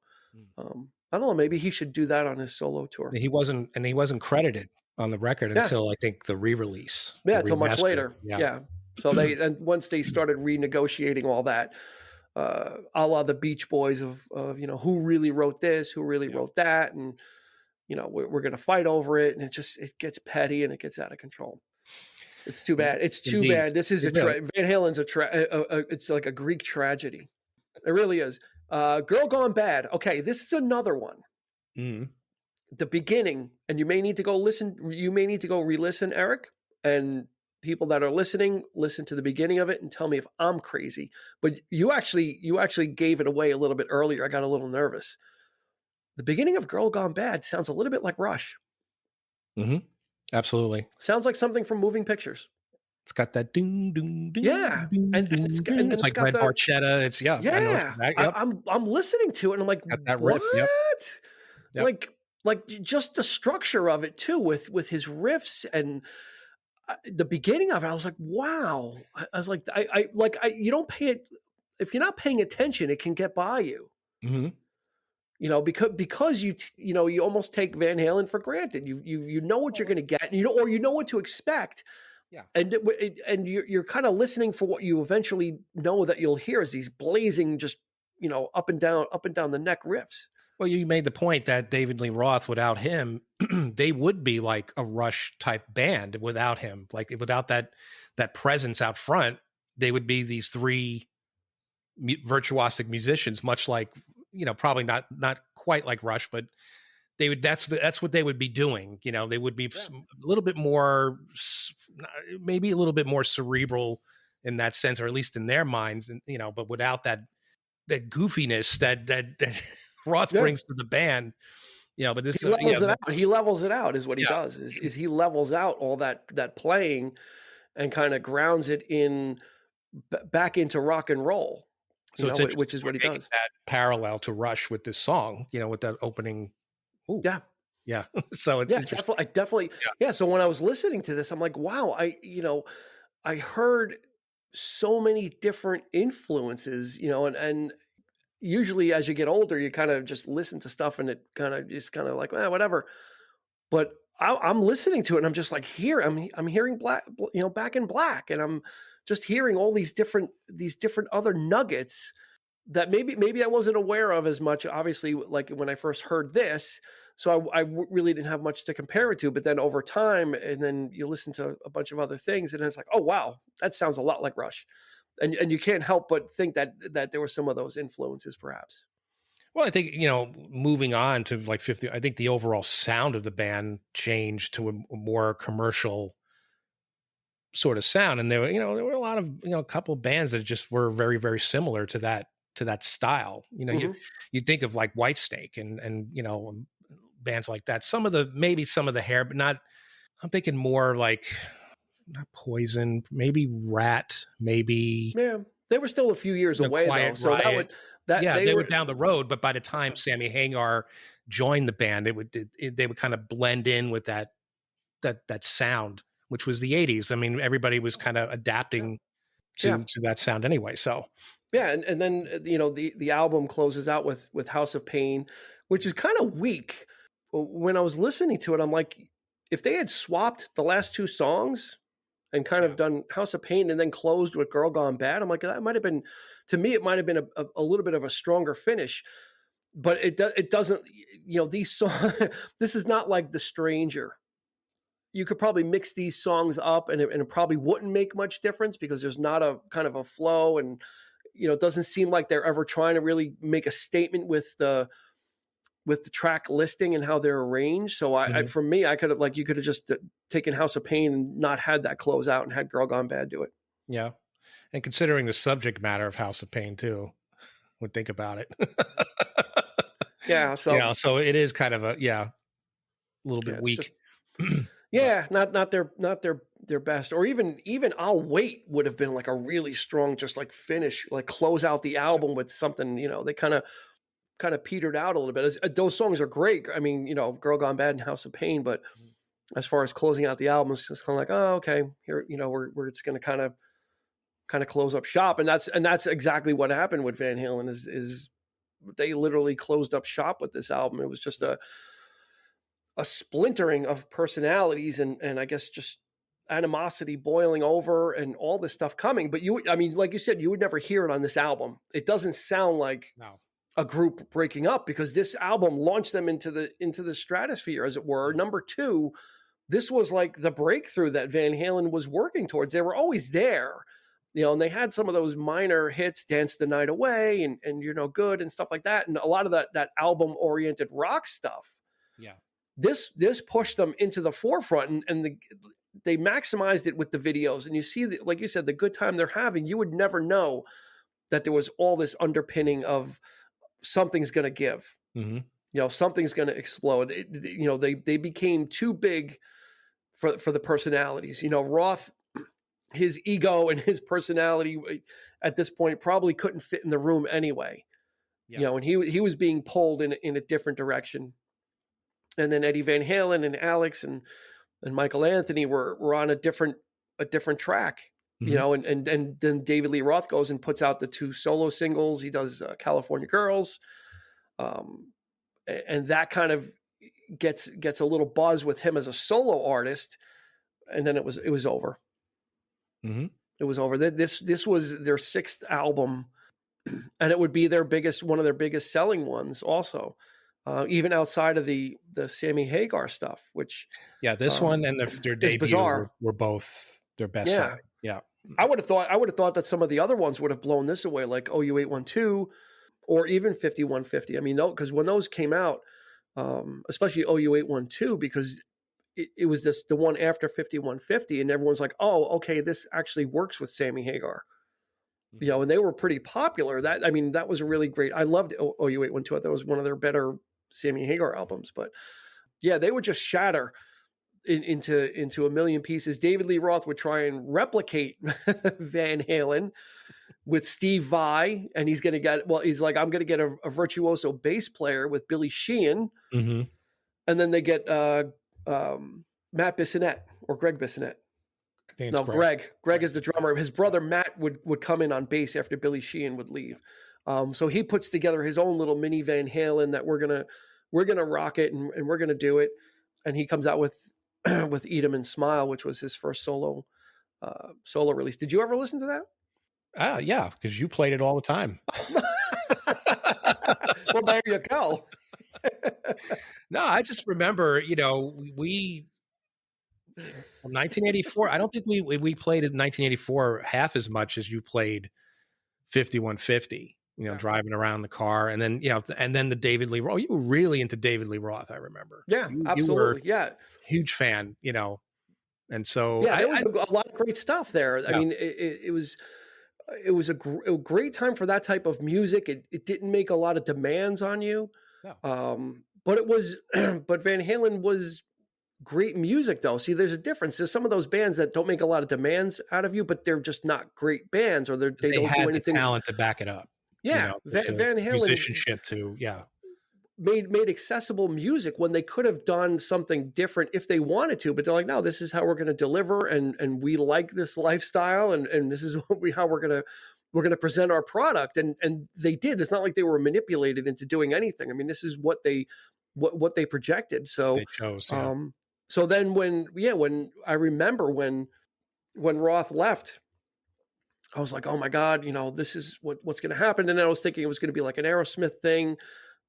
I don't know. Maybe he should do that on his solo tour. He wasn't credited on the record until I think the re-release. Yeah, until much later. Yeah. So once they started renegotiating all that, a la the Beach Boys of who really wrote this, who really wrote that, and we're going to fight over it, and it gets petty and it gets out of control. It's too bad. It's too bad. This is Van Halen's it's like a Greek tragedy. It really is. Girl Gone Bad. Okay, this is another one. The beginning, and you may need to go listen. You may need to go re-listen, Eric, and people that are listening, listen to the beginning of it and tell me if I'm crazy. But you actually gave it away a little bit earlier. I got a little nervous. The beginning of Girl Gone Bad sounds a little bit like Rush. Absolutely. Sounds like something from Moving Pictures. It's got that ding, ding, ding. Yeah. It's like Red Barchetta. It's I'm listening to it and I'm like, got that what? Riff, Yep. Like just the structure of it too, with his riffs and the beginning of it. I was like, wow. I was like, you don't pay it. If you're not paying attention, it can get by you. Because you almost take Van Halen for granted. You know what you're going to get, or you know what to expect, Yeah. And you're kind of listening for what you eventually know that you'll hear is these blazing, just, up and down the neck riffs. Well, you made the point that David Lee Roth, without him, they would be like a Rush type band without him. Like without that presence out front, they would be these three virtuosic musicians, much like, probably not quite like Rush, but they would, that's what they would be doing. They would be a little bit more, maybe a little bit more cerebral in that sense, or at least in their minds, and but without that goofiness that Roth brings to the band. But this he levels it out. He levels it out is what he does. Is he levels out all that playing and kind of grounds it in back into rock and roll. So which is what he does. That parallel to Rush with this song, with that opening. Ooh. Yeah. So it's interesting. Definitely. Yeah. So when I was listening to this, I'm like, wow, I heard so many different influences, and usually as you get older, you kind of just listen to stuff and it kind of like, whatever. But I'm listening to it and I'm just like, I'm hearing Back in Black, and I'm just hearing all these different other nuggets that maybe I wasn't aware of as much, obviously, like when I first heard this. So I really didn't have much to compare it to. But then over time, and then you listen to a bunch of other things, and it's like, oh, wow, that sounds a lot like Rush. And you can't help but think that there were some of those influences, perhaps. Well, I think, moving on to like 50, I think the overall sound of the band changed to a more commercial sort of sound. And there were a lot of, a couple of bands that just were very, very similar to that style. You think of like Whitesnake and bands like that. Maybe some of the hair, but not, I'm thinking more like not Poison, maybe Rat, maybe. Yeah. They were still a few years away though. So Riot. They were down the road, but by the time Sammy Hagar joined the band, they would kind of blend in with that sound, which was the 80s. I mean, everybody was kind of adapting to that sound anyway. So yeah, and then the album closes out with House of Pain, which is kind of weak. When I was listening to it, I'm like, if they had swapped the last two songs and kind of done House of Pain and then closed with Girl Gone Bad, I'm like, that might have been, to me, it might have been a little bit of a stronger finish. But it doesn't, these songs, this is not like The Stranger. You could probably mix these songs up and it probably wouldn't make much difference because there's not a kind of a flow, and it doesn't seem like they're ever trying to really make a statement with the track listing and how they're arranged. So for me, I could have, like, you could have just taken House of Pain and not had that close out and had Girl Gone Bad do it. Yeah. And considering the subject matter of House of Pain too, would think about it. Yeah. So, so it is kind of a little bit weak. Yeah, not their best, or even I'll Wait would have been like a really strong, just like finish, like close out the album with something. They kind of petered out a little bit. Those songs are great. I mean, Girl Gone Bad and House of Pain, but as far as closing out the album, it's just kind of like, oh, okay, here, we're just going to kind of close up shop, and that's exactly what happened with Van Halen. Is they literally closed up shop with this album. It was just a splintering of personalities and I guess just animosity boiling over and all this stuff coming. But like you said, you would never hear it on this album. It doesn't sound like a group breaking up, because this album launched them into the stratosphere, as it were. Number two, this was like the breakthrough that Van Halen was working towards. They were always there, and they had some of those minor hits, Dance the Night Away and You're No Good and stuff like that. And a lot of that album oriented rock stuff. Yeah. This pushed them into the forefront, and they maximized it with the videos. And you see, like you said, the good time they're having. You would never know that there was all this underpinning of something's going to give. Mm-hmm. Something's going to explode. They became too big for the personalities. Roth, his ego and his personality at this point probably couldn't fit in the room anyway. Yeah. And he was being pulled in a different direction. And then Eddie Van Halen and Alex and Michael Anthony were on a different track, mm-hmm. And then David Lee Roth goes and puts out the two solo singles. He does California Girls. And that kind of gets a little buzz with him as a solo artist. And then it was over. Mm-hmm. It was over. This was their 6th album, and it would be one of their biggest selling ones also, even outside of the Sammy Hagar stuff, which this one and their is debut bizarre. were both their best selling. Yeah. I would have thought that some of the other ones would have blown this away, like OU812 or even 5150. I mean, because when those came out, especially OU812, because it was the one after 5150, and everyone's like, oh, okay, this actually works with Sammy Hagar. And they were pretty popular. That was a really great. I loved OU812. I thought it was one of their better Sammy Hagar albums. But yeah, they would just shatter into a million pieces. David Lee Roth would try and replicate Van Halen with Steve Vai, and he's like, I'm going to get a virtuoso bass player with Billy Sheehan. Mm-hmm. And then they get Matt Bissonette or Greg Bissonette. No, Greg. Greg is the drummer. His brother Matt would come in on bass after Billy Sheehan would leave. So he puts together his own little mini Van Halen that we're gonna rock it and we're gonna do it. And he comes out with Eat 'Em and Smile, which was his first solo release. Did you ever listen to that? Yeah, because you played it all the time. Well, there you go. No, I just remember, we 1984. I don't think we played in 1984 half as much as you played 5150. Driving around the car, and then and then the David Lee Roth. You were really into David Lee Roth, I remember. Yeah, absolutely. Yeah, huge fan. And so there was a lot of great stuff there. Yeah. I mean, it was a great time for that type of music. It didn't make a lot of demands on you. No. But it was, but Van Halen was great music though. See, there's a difference. There's some of those bands that don't make a lot of demands out of you, but they're just not great bands, or they don't had do anything. The talent to back it up. Yeah, Van Halen musicianship too. Yeah, made accessible music when they could have done something different if they wanted to, but they're like, no, this is how we're going to deliver, and we like this lifestyle, and this is how we're going to present our product, and they did. It's not like they were manipulated into doing anything. I mean, this is what they projected. So they chose. Yeah. So then when I remember when Roth left, I was like, oh my God, this is what's going to happen. And then I was thinking it was going to be like an Aerosmith thing. I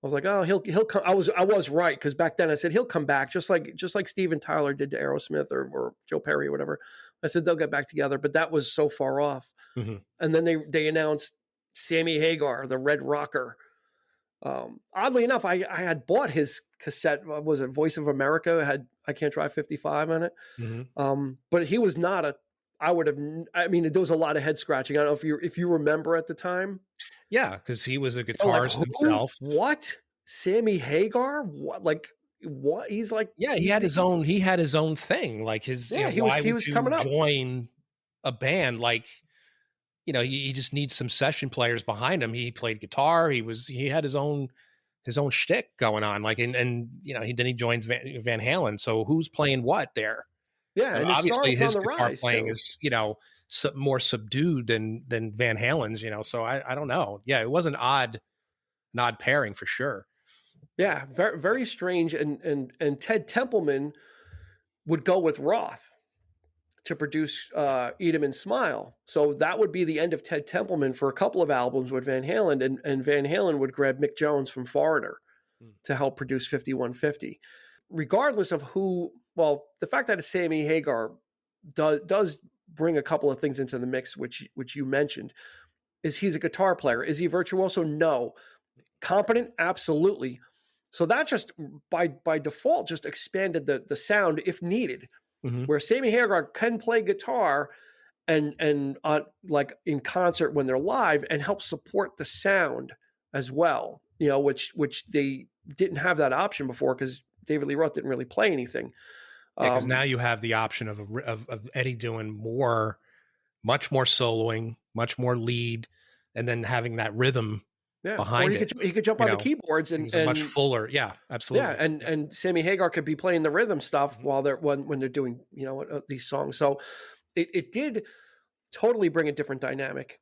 was like, oh, he'll come. I was right, because back then I said he'll come back, just like Steven Tyler did to Aerosmith or Joe Perry or whatever. I said they'll get back together, but that was so far off. Mm-hmm. And then they announced Sammy Hagar, the Red Rocker. Oddly enough, I had bought his cassette. Was it Voice of America? It had I Can't Drive 55 on it. Mm-hmm. But he was not a. There was a lot of head scratching. I don't know if you remember at the time. Yeah, because he was a guitarist himself. What? Sammy Hagar? What? What? He's like, yeah, he had his own thing. Like his, he was coming up. Join a band, like, he just needs some session players behind him. He played guitar. He had his own shtick going on. Like, and then he joins Van Halen. So who's playing what there? Yeah, and obviously his guitar playing is, more subdued than Van Halen's. So I don't know. Yeah, it was an odd pairing for sure. Yeah, very very strange. And Ted Templeman would go with Roth to produce Eat 'Em and Smile. So that would be the end of Ted Templeman for a couple of albums with Van Halen, and Van Halen would grab Mick Jones from Foreigner to help produce 5150. Regardless of the fact that it's Sammy Hagar does bring a couple of things into the mix, which you mentioned. Is he's a guitar player? Is he virtuoso? No. Competent? Absolutely. So that just by default just expanded the sound if needed. Mm-hmm. Where Sammy Hagar can play guitar and like in concert when they're live and help support the sound as well, which they didn't have that option before because David Lee Roth didn't really play anything. Because now you have the option of Eddie doing much more soloing, much more lead, and then having that rhythm behind it. He could jump on the keyboards and much fuller. Yeah, absolutely. Yeah, and Sammy Hagar could be playing the rhythm stuff while when they're doing these songs. So it did totally bring a different dynamic.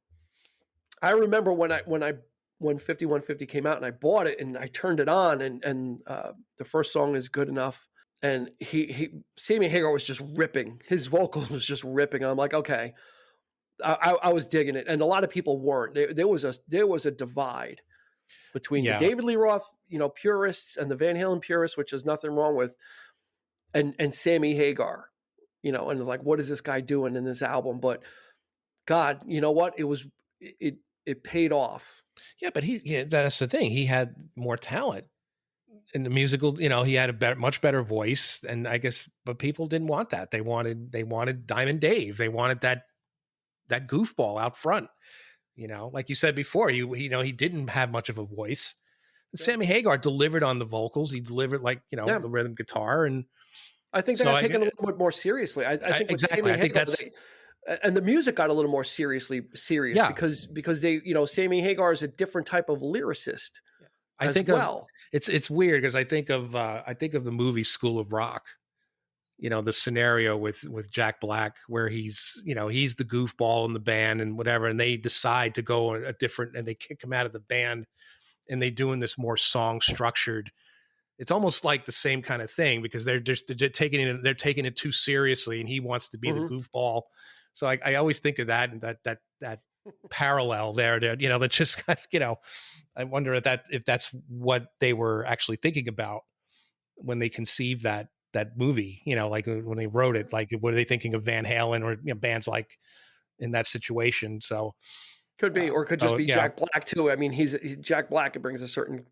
I remember when 5150 came out and I bought it and I turned it on and the first song is Good Enough. And Sammy Hagar was just ripping. His vocal was just ripping. I'm like, okay, I was digging it, and a lot of people weren't. There was a divide between the David Lee Roth, purists and the Van Halen purists, which is nothing wrong with, and Sammy Hagar, and it's like, what is this guy doing in this album? But God, you know what? It paid off. Yeah, but that's the thing. He had more talent in the musical. He had a much better voice, and I guess, but people didn't want that. They wanted Diamond Dave. They wanted that goofball out front. Like you said before, he didn't have much of a voice. Yeah. Sammy Hagar delivered on the vocals. He delivered the rhythm guitar, and I think they got taken a little bit more seriously. I think exactly. I think that's. And the music got a little more serious because they, Sammy Hagar is a different type of lyricist. I think it's weird because I think of the movie School of Rock. The scenario with Jack Black where he's the goofball in the band and whatever, and they decide to go a different, and they kick him out of the band, and they doing this more song structured. It's almost like the same kind of thing because they're taking it too seriously, and he wants to be the goofball. So I always think of that and that parallel there. That just I wonder if that's what they were actually thinking about when they conceived that movie. Like when they wrote it, like what are they thinking of Van Halen or bands like in that situation? So could be, or could just be Jack Black too. I mean, he's Jack Black. It brings a certain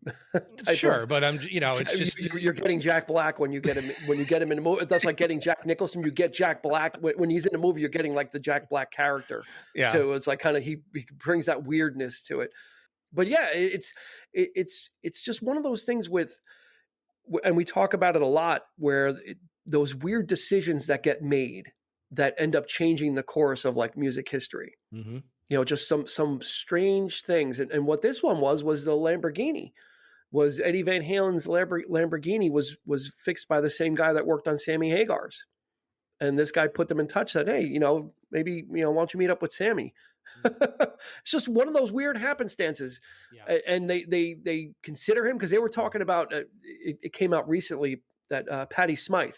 type sure, but it's just you're getting Jack Black when you get him in a movie. That's like getting Jack Nicholson. You get Jack Black when he's in a movie. You're getting like the Jack Black character. Yeah, too. It's like kind of he brings that weirdness to it. But yeah, it's just one of those things with, and we talk about it a lot, where those weird decisions that get made that end up changing the course of like music history. Mm-hmm. Just some strange things. And what this one was the Lamborghini. Was Eddie Van Halen's Lamborghini was fixed by the same guy that worked on Sammy Hagar's. And this guy put them in touch, said, hey, maybe, why don't you meet up with Sammy? It's just one of those weird happenstances. Yeah. And they consider him because they were talking about, it came out recently that Patti Smythe,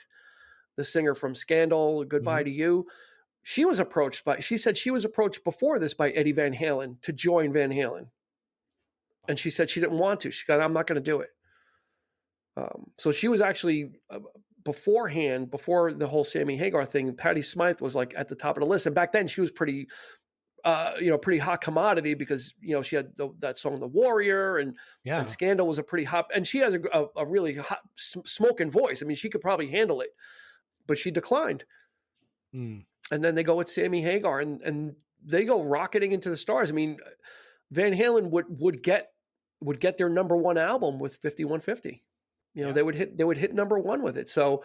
the singer from Scandal, Goodbye to You, she said she was approached before this by Eddie Van Halen to join Van Halen. And she said she didn't want to. She said, I'm not going to do it. So she was actually before the whole Sammy Hagar thing, Patti Smythe was like at the top of the list. And back then she was pretty hot commodity because, she had that song, The Warrior, and Scandal was a pretty hot, and she has a really hot smoking voice. I mean, she could probably handle it, but she declined. Mm. And then they go with Sammy Hagar and they go rocketing into the stars. I mean, Van Halen would get their number one album with 5150. They would hit number one with it. So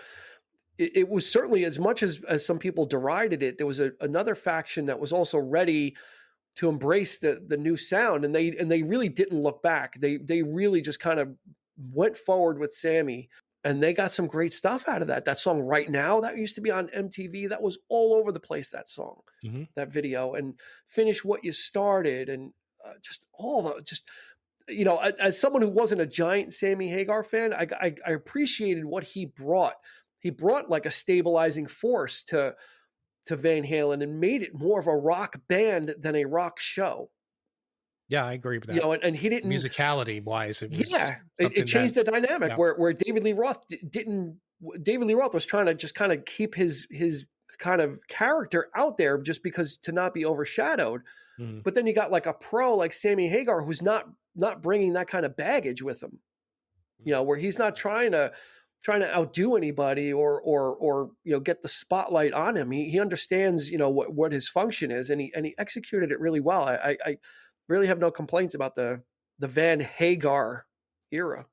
it was certainly, as much as some people derided it, there was another faction that was also ready to embrace the new sound, and they really didn't look back. They really just kind of went forward with Sammy, and they got some great stuff out of that. That song Right Now, that used to be on MTV, that was all over the place, that song, that video, and Finish What You Started, and as someone who wasn't a giant Sammy Hagar fan, I appreciated what he brought. He brought like a stabilizing force to Van Halen and made it more of a rock band than a rock show. Yeah, I agree with that. And he didn't, musicality wise, it changed the dynamic where David Lee Roth David Lee Roth was trying to just kind of keep his kind of character out there just because to not be overshadowed. Mm. But then you got like a pro like Sammy Hagar who's not bringing that kind of baggage with him. Where he's not trying to outdo anybody or get the spotlight on him. He understands what his function is, and he executed it really well. I really have no complaints about the Van Hagar era.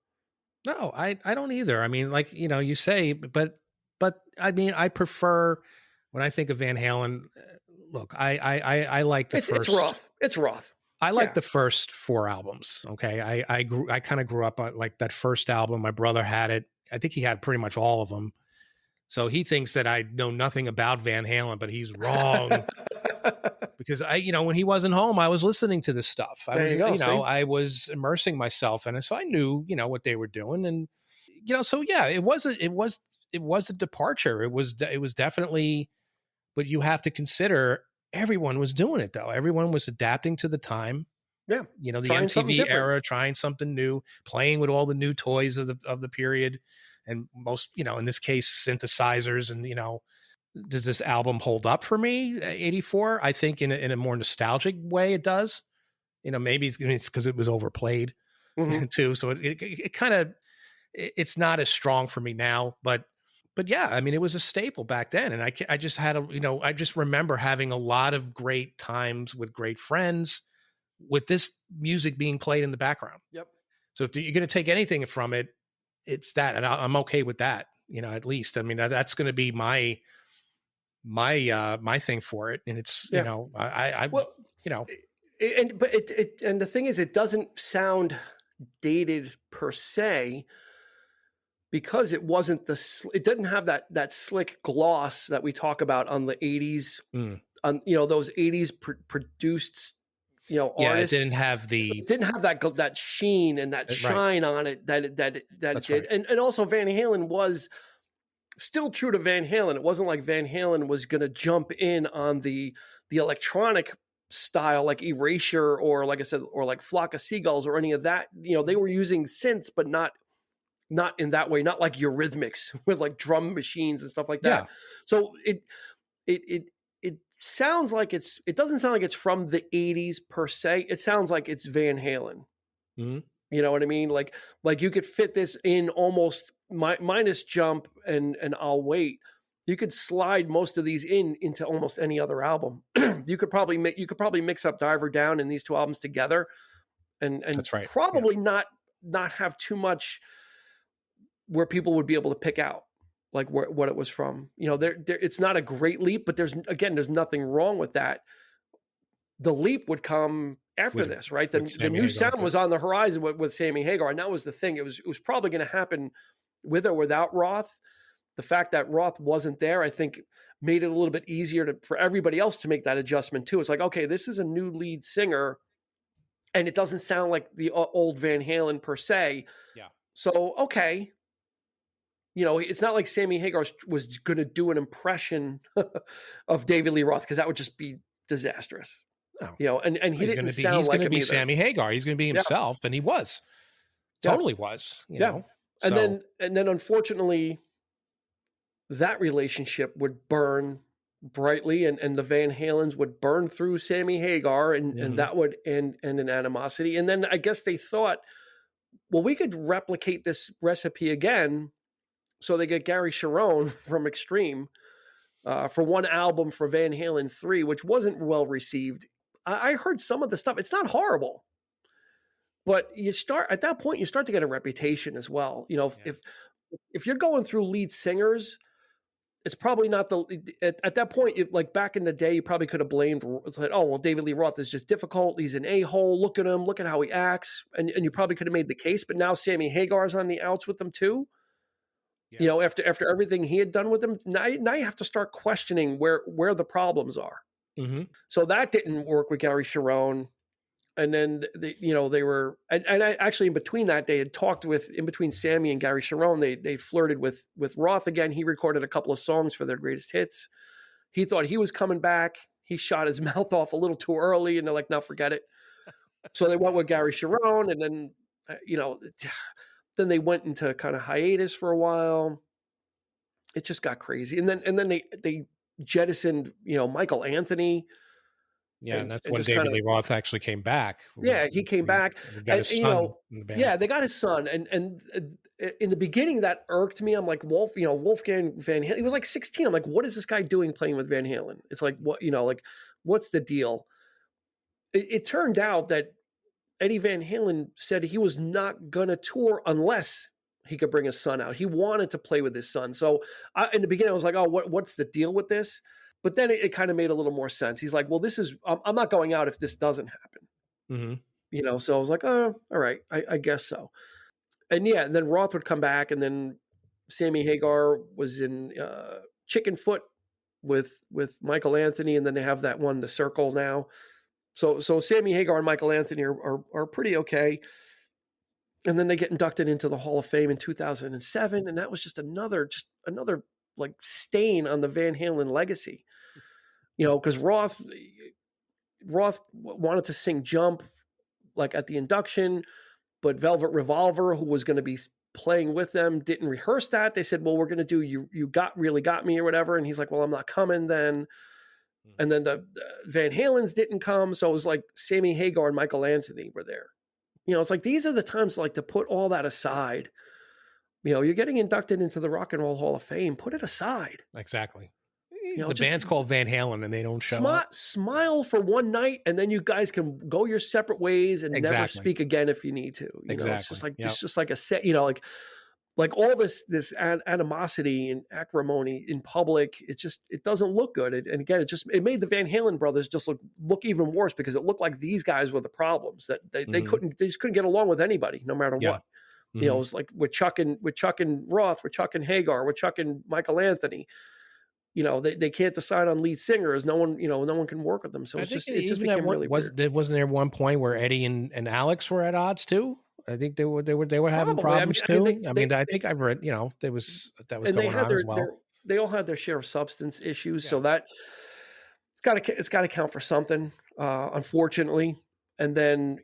No, I don't either. I mean, like you say, but I mean, I prefer when I think of Van Halen. Look, I like the first. It's rough. I like the first 4 albums. Okay, I kind of grew up on like that first album. My brother had it. I think he had pretty much all of them. So he thinks that I know nothing about Van Halen, but he's wrong. Because when he wasn't home, I was listening to this stuff. I was immersing myself in it. So I knew, what they were doing. And, so yeah, it was a departure. It was definitely, but you have to consider everyone was doing it though. Everyone was adapting to the time. Yeah. You know, the Trying something MTV different. era, trying something new, playing with all the new toys of the period. And most, you know, in this case, synthesizers. And, you know, does this album hold up for me? 84? I think in a more nostalgic way it does. You know, maybe it's because it was overplayed too. So it kind of, it's not as strong for me now, but yeah, I mean, it was a staple back then. And I just had I just remember having a lot of great times with great friends with this music being played in the background. Yep. So if you're going to take anything from it, it's that. And I'm okay with that, you know, at least. I mean, that's going to be my thing for it. And it's, you know, you know. And the thing is, it doesn't sound dated per se, because it wasn't it didn't have that slick gloss that we talk about on the 80s, on, you know, those 80s produced, you know, artists. It didn't have that sheen and that shine on it that it did. Right. And also Van Halen was still true to Van Halen. It wasn't like Van Halen was going to jump in on the electronic style like Erasure or, like I said, or like Flock of Seagulls or any of that. You know, they were using synths, but not in that way, not like Eurythmics with like drum machines and stuff like that. Yeah. So it sounds like it doesn't sound like it's from the 80s per se. It sounds like it's Van Halen. Mm-hmm. You know what I mean? Like you could fit this in almost minus Jump and I'll Wait. You could slide most of these into almost any other album. You could probably mix up Diver Down and these two albums together, and that's right. Probably not have too much where people would be able to pick out like what it was from. You know, there it's not a great leap, but there's nothing wrong with that. The leap would come after this, right? The new sound was on the horizon with Sammy Hagar, and that was the thing. It was probably going to happen with or without Roth. The fact that Roth wasn't there, I think, made it a little bit easier for everybody else to make that adjustment too. It's like, okay, this is a new lead singer, and it doesn't sound like the old Van Halen per se. Yeah. So, okay. You know, it's not like Sammy Hagar was going to do an impression of David Lee Roth, because that would just be disastrous. Oh. You know, and he didn't sound like him either. Sammy Hagar. He's going to be himself, and he was. Totally was. You know? And then unfortunately, that relationship would burn brightly, and the Van Halens would burn through Sammy Hagar, and that would end in animosity. And then I guess they thought, well, we could replicate this recipe again. So they get Gary Cherone from Extreme for one album for Van Halen 3, which wasn't well received. I heard some of the stuff. It's not horrible, but at that point, you start to get a reputation as well. You know, if you're going through lead singers, it's probably not at that point, like back in the day, you probably could have blamed, it's like, oh, well, David Lee Roth is just difficult. He's an a-hole. Look at him. Look at how he acts. And you probably could have made the case, but now Sammy Hagar's on the outs with them too. Yeah. You know, after everything he had done with them, now you have to start questioning where the problems are. Mm-hmm. So that didn't work with Gary Cherone. And then they were, and I actually, in between that, they had talked in between Sammy and Gary Cherone, they flirted with Roth again. He recorded a couple of songs for their greatest hits. He thought he was coming back. He shot his mouth off a little too early, and they're like, no, forget it. So they went with Gary Cherone, and then, then they went into kind of hiatus for a while. It just got crazy. And then they jettisoned, Michael Anthony. Yeah, and that's when David Lee Roth actually came back. Yeah, he came back. Got his son in the band. Yeah, they got his son. And in the beginning, that irked me. I'm like, Wolfgang Van Halen. He was like 16. I'm like, what is this guy doing playing with Van Halen? It's like, what's the deal? It turned out that Eddie Van Halen said he was not going to tour unless he could bring his son out. He wanted to play with his son. So in the beginning, I was like, oh, what's the deal with this? But then it kind of made a little more sense. He's like, well, I'm not going out if this doesn't happen. Mm-hmm. So I was like, oh, all right, I guess so. And and then Roth would come back, and then Sammy Hagar was in Chicken Foot with Michael Anthony, and then they have that one, The Circle now. So Sammy Hagar and Michael Anthony are pretty okay. And then they get inducted into the Hall of Fame in 2007, and that was just another like stain on the Van Halen legacy. because Roth wanted to sing Jump like at the induction, but Velvet Revolver, who was going to be playing with them, didn't rehearse that. They said, well, we're going to do You Really Got Me or whatever. And he's like, well, I'm not coming then. And then the Van Halens didn't come. So it was like Sammy Hagar and Michael Anthony were there. It's like, these are the times like to put all that aside. You're getting inducted into the Rock and Roll Hall of Fame. Put it aside. Exactly. The band's called Van Halen and they don't show up. Smile for one night, and then you guys can go your separate ways and never speak again if you need to. It's just like it's just like a set. Like all this animosity and acrimony in public. It doesn't look good. And again, it made the Van Halen brothers just look even worse, because it looked like these guys were the problems, that they just couldn't get along with anybody, no matter what. It was like with Chuck and Roth, with Chuck and Hagar, with Chuck and Michael Anthony. They can't decide on lead singers. No one can work with them. So it just became really weird. Wasn't there one point where Eddie and Alex were at odds too? I think they were having problems too. I think I've read, that was going on as well. They all had their share of substance issues. Yeah. So that it's got to count for something, unfortunately. And then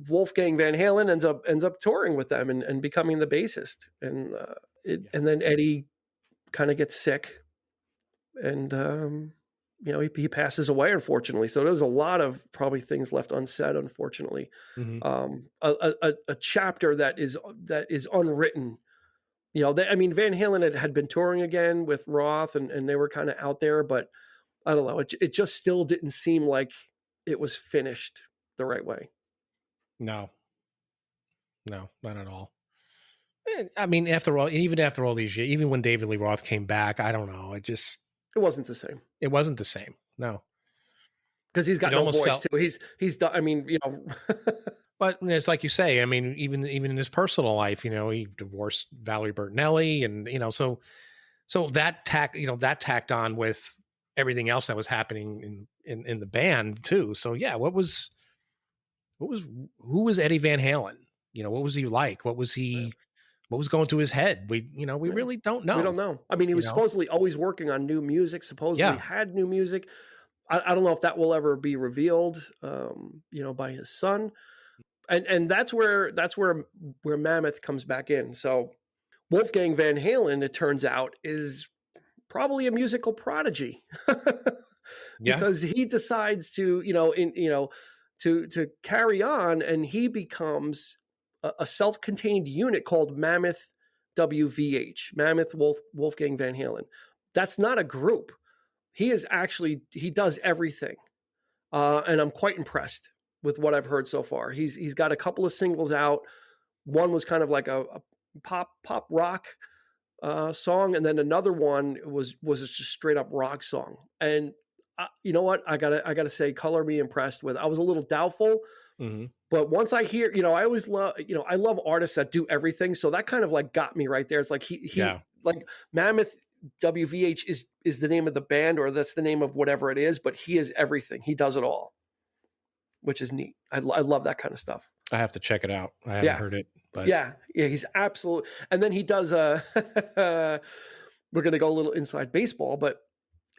Wolfgang Van Halen ends up touring with them and becoming the bassist. And then Eddie kind of gets sick. And, he passes away, unfortunately. So there's a lot of probably things left unsaid, unfortunately. A chapter that is unwritten. Van Halen had been touring again with Roth, and they were kind of out there, but I don't know. It just still didn't seem like it was finished the right way. No, not at all. After all these years, even when David Lee Roth came back, I don't know. It wasn't the same. It wasn't the same. No. Because he's got no voice too. He's done. But it's like you say, even in his personal life, he divorced Valerie Bertinelli, and so that tacked on with everything else that was happening in the band too. So yeah, who was Eddie Van Halen? What was he like? What was going through his head? We really don't know. We don't know. He was supposedly always working on new music, supposedly had new music. I don't know if that will ever be revealed, by his son. And that's where Mammoth comes back in. So Wolfgang Van Halen, it turns out, is probably a musical prodigy. Because he decides to carry on, and he becomes a self-contained unit called Mammoth WVH, Mammoth Wolfgang Van Halen. That's not a group. He does everything. And I'm quite impressed with what I've heard so far. He's got a couple of singles out. One was kind of like a pop rock song, and then another one was just a straight up rock song. And you know what? I gotta say, color me impressed with. I was a little doubtful. Mm-hmm. But once I hear, I always love, I love artists that do everything. So that kind of like got me right there. It's like he like Mammoth WVH is the name of the band, or that's the name of whatever it is, but he is everything. He does it all, which is neat. I love that kind of stuff. I have to check it out. I haven't heard it, but yeah, he's absolutely. And then he does we're going to go a little inside baseball, but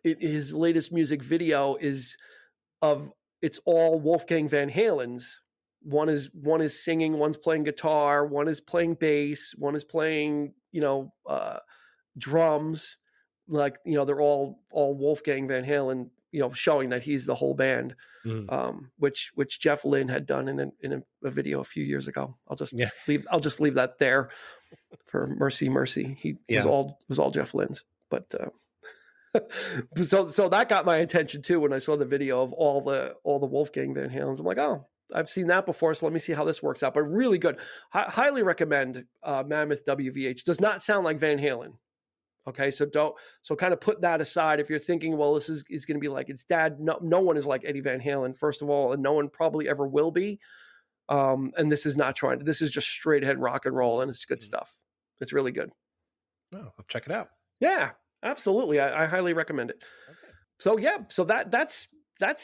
his latest music video it's all Wolfgang Van Halen's. One is singing, one's playing guitar, one is playing bass, one is playing, drums. Like, they're all Wolfgang Van Halen, showing that he's the whole band, which Jeff Lynne had done in a video a few years ago. I'll just leave that there for Mercy. He was all Jeff Lynne's, but so that got my attention too when I saw the video of all the Wolfgang Van Halens. I'm like, oh, I've seen that before, so let me see how this works out. But really good. Highly recommend Mammoth WVH. Does not sound like Van Halen. Okay, so kind of put that aside. If you're thinking, well, this is going to be like its dad. No one is like Eddie Van Halen, first of all, and no one probably ever will be. And this is not trying to. This is just straight ahead rock and roll, and it's good stuff. It's really good. Oh, I'll check it out. Yeah, absolutely. I highly recommend it. Okay. So that's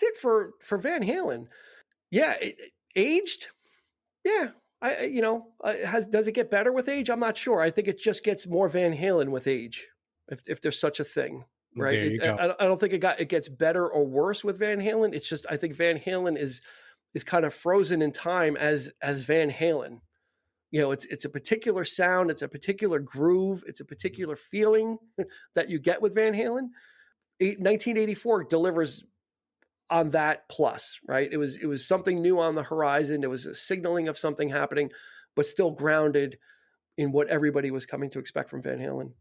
it for Van Halen. Yeah, aged. Yeah, does it get better with age? I'm not sure. I think it just gets more Van Halen with age, if there's such a thing. right? There you go. I don't think it gets better or worse with Van Halen. It's just I think Van Halen is kind of frozen in time as Van Halen. You know, it's a particular sound, it's a particular groove, it's a particular feeling that you get with Van Halen. 1984 delivers on that plus, right? It was something new on the horizon. It was a signaling of something happening, but still grounded in what everybody was coming to expect from Van Halen.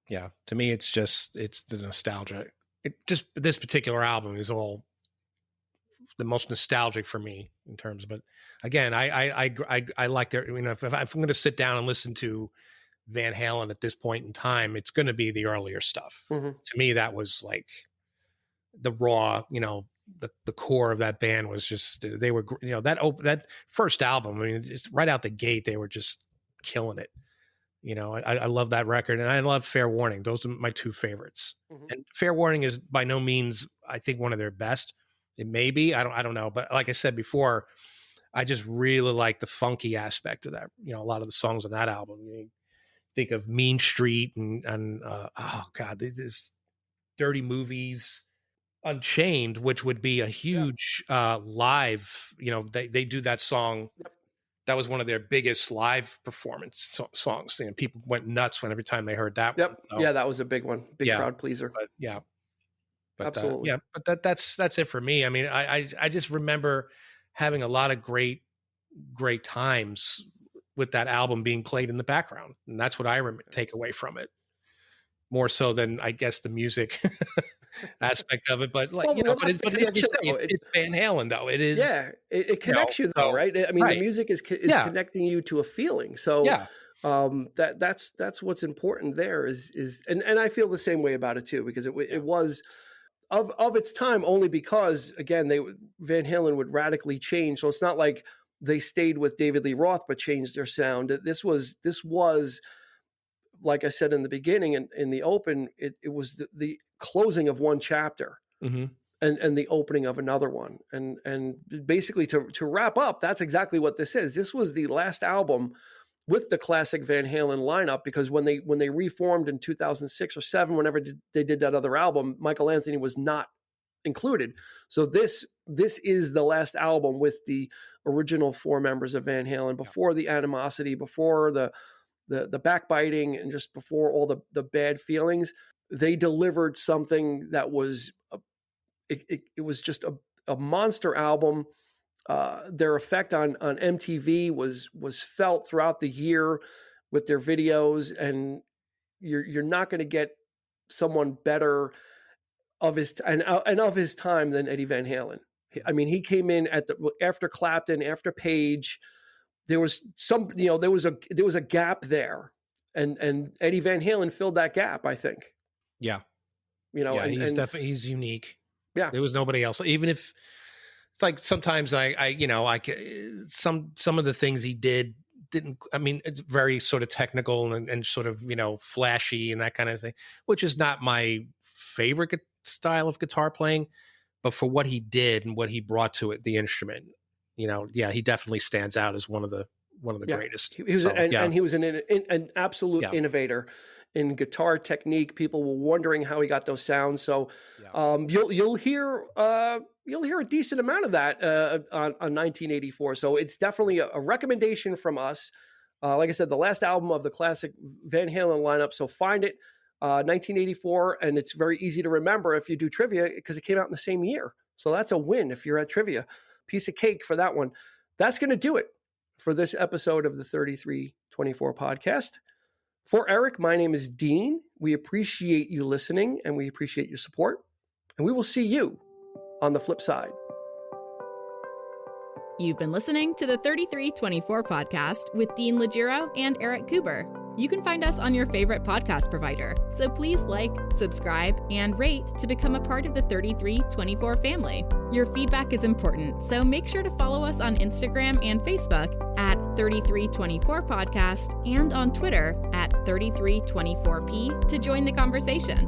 Yeah, to me, it's the nostalgia. This particular album is all the most nostalgic for me in terms of, but again, I like their, you know, if I'm going to sit down and listen to Van Halen at this point in time, it's going to be the earlier stuff. To me, that was like the raw, you know, the core of that band was just, they were, you know, that first album, I mean, just right out the gate, they were just killing it. You know, I love that record, and I love Fair Warning. Those are my two favorites. And Fair Warning is by no means, I think, one of their best. It may be, I don't know, but like I said before, I just really like the funky aspect of that. You know, a lot of the songs on that album. You think of Mean Street and oh god, this Dirty Movies, Unchained, which would be a huge live. You know, they do that song. That was one of their biggest live performance songs. And people went nuts every time they heard that one. So, yeah, that was a big one. Big crowd pleaser. But absolutely. But that's it for me. I mean, I just remember having a lot of great times with that album being played in the background. And that's what I take away from it. More so than, I guess, the music aspect of it, but like, you know, but like you say, it's Van Halen though. It is, it connects you though, right? I mean, the music is connecting you to a feeling. So that's what's important there is, and I feel the same way about it too, because it was of its time, only because again, Van Halen would radically change. So it's not like they stayed with David Lee Roth, but changed their sound. This was, like I said in the beginning, in the open, it was the closing of one chapter and the opening of another one. And basically to wrap up, that's exactly what this is. This was the last album with the classic Van Halen lineup, because when they reformed in 2006 or 2007, whenever they did that other album, Michael Anthony was not included. So this is the last album with the original four members of Van Halen, before the animosity, before the backbiting, and just before all the bad feelings. They delivered something that was it was just a monster album. Their effect on MTV was felt throughout the year with their videos, and you're not going to get someone better of his time than Eddie Van Halen. I mean, he came in after Clapton, after Page. There was there was a gap there, and Eddie Van Halen filled that gap, I think. Yeah. You know, he's unique. Yeah. There was nobody else. Even if it's like sometimes some of the things he didn't, I mean, it's very sort of technical and sort of, you know, flashy and that kind of thing, which is not my favorite style of guitar playing, but for what he did and what he brought to it, the instrument, you know, he definitely stands out as one of the greatest. He was, and he was an absolute innovator in guitar technique. People were wondering how he got those sounds. So you'll hear a decent amount of that on 1984. So it's definitely a recommendation from us. Like I said, the last album of the classic Van Halen lineup. So find it, 1984, and it's very easy to remember if you do trivia, because it came out in the same year. So that's a win if you're at trivia. Piece of cake for that one. That's going to do it for this episode of the 3324 podcast. For Eric, my name is Dean. We appreciate you listening, and we appreciate your support. And we will see you on the flip side. You've been listening to the 3324 podcast with Dean Legiro and Eric Kuber. You can find us on your favorite podcast provider, so please like, subscribe, and rate to become a part of the 3324 family. Your feedback is important, so make sure to follow us on Instagram and Facebook at 3324 podcast and on Twitter at 3324p to join the conversation.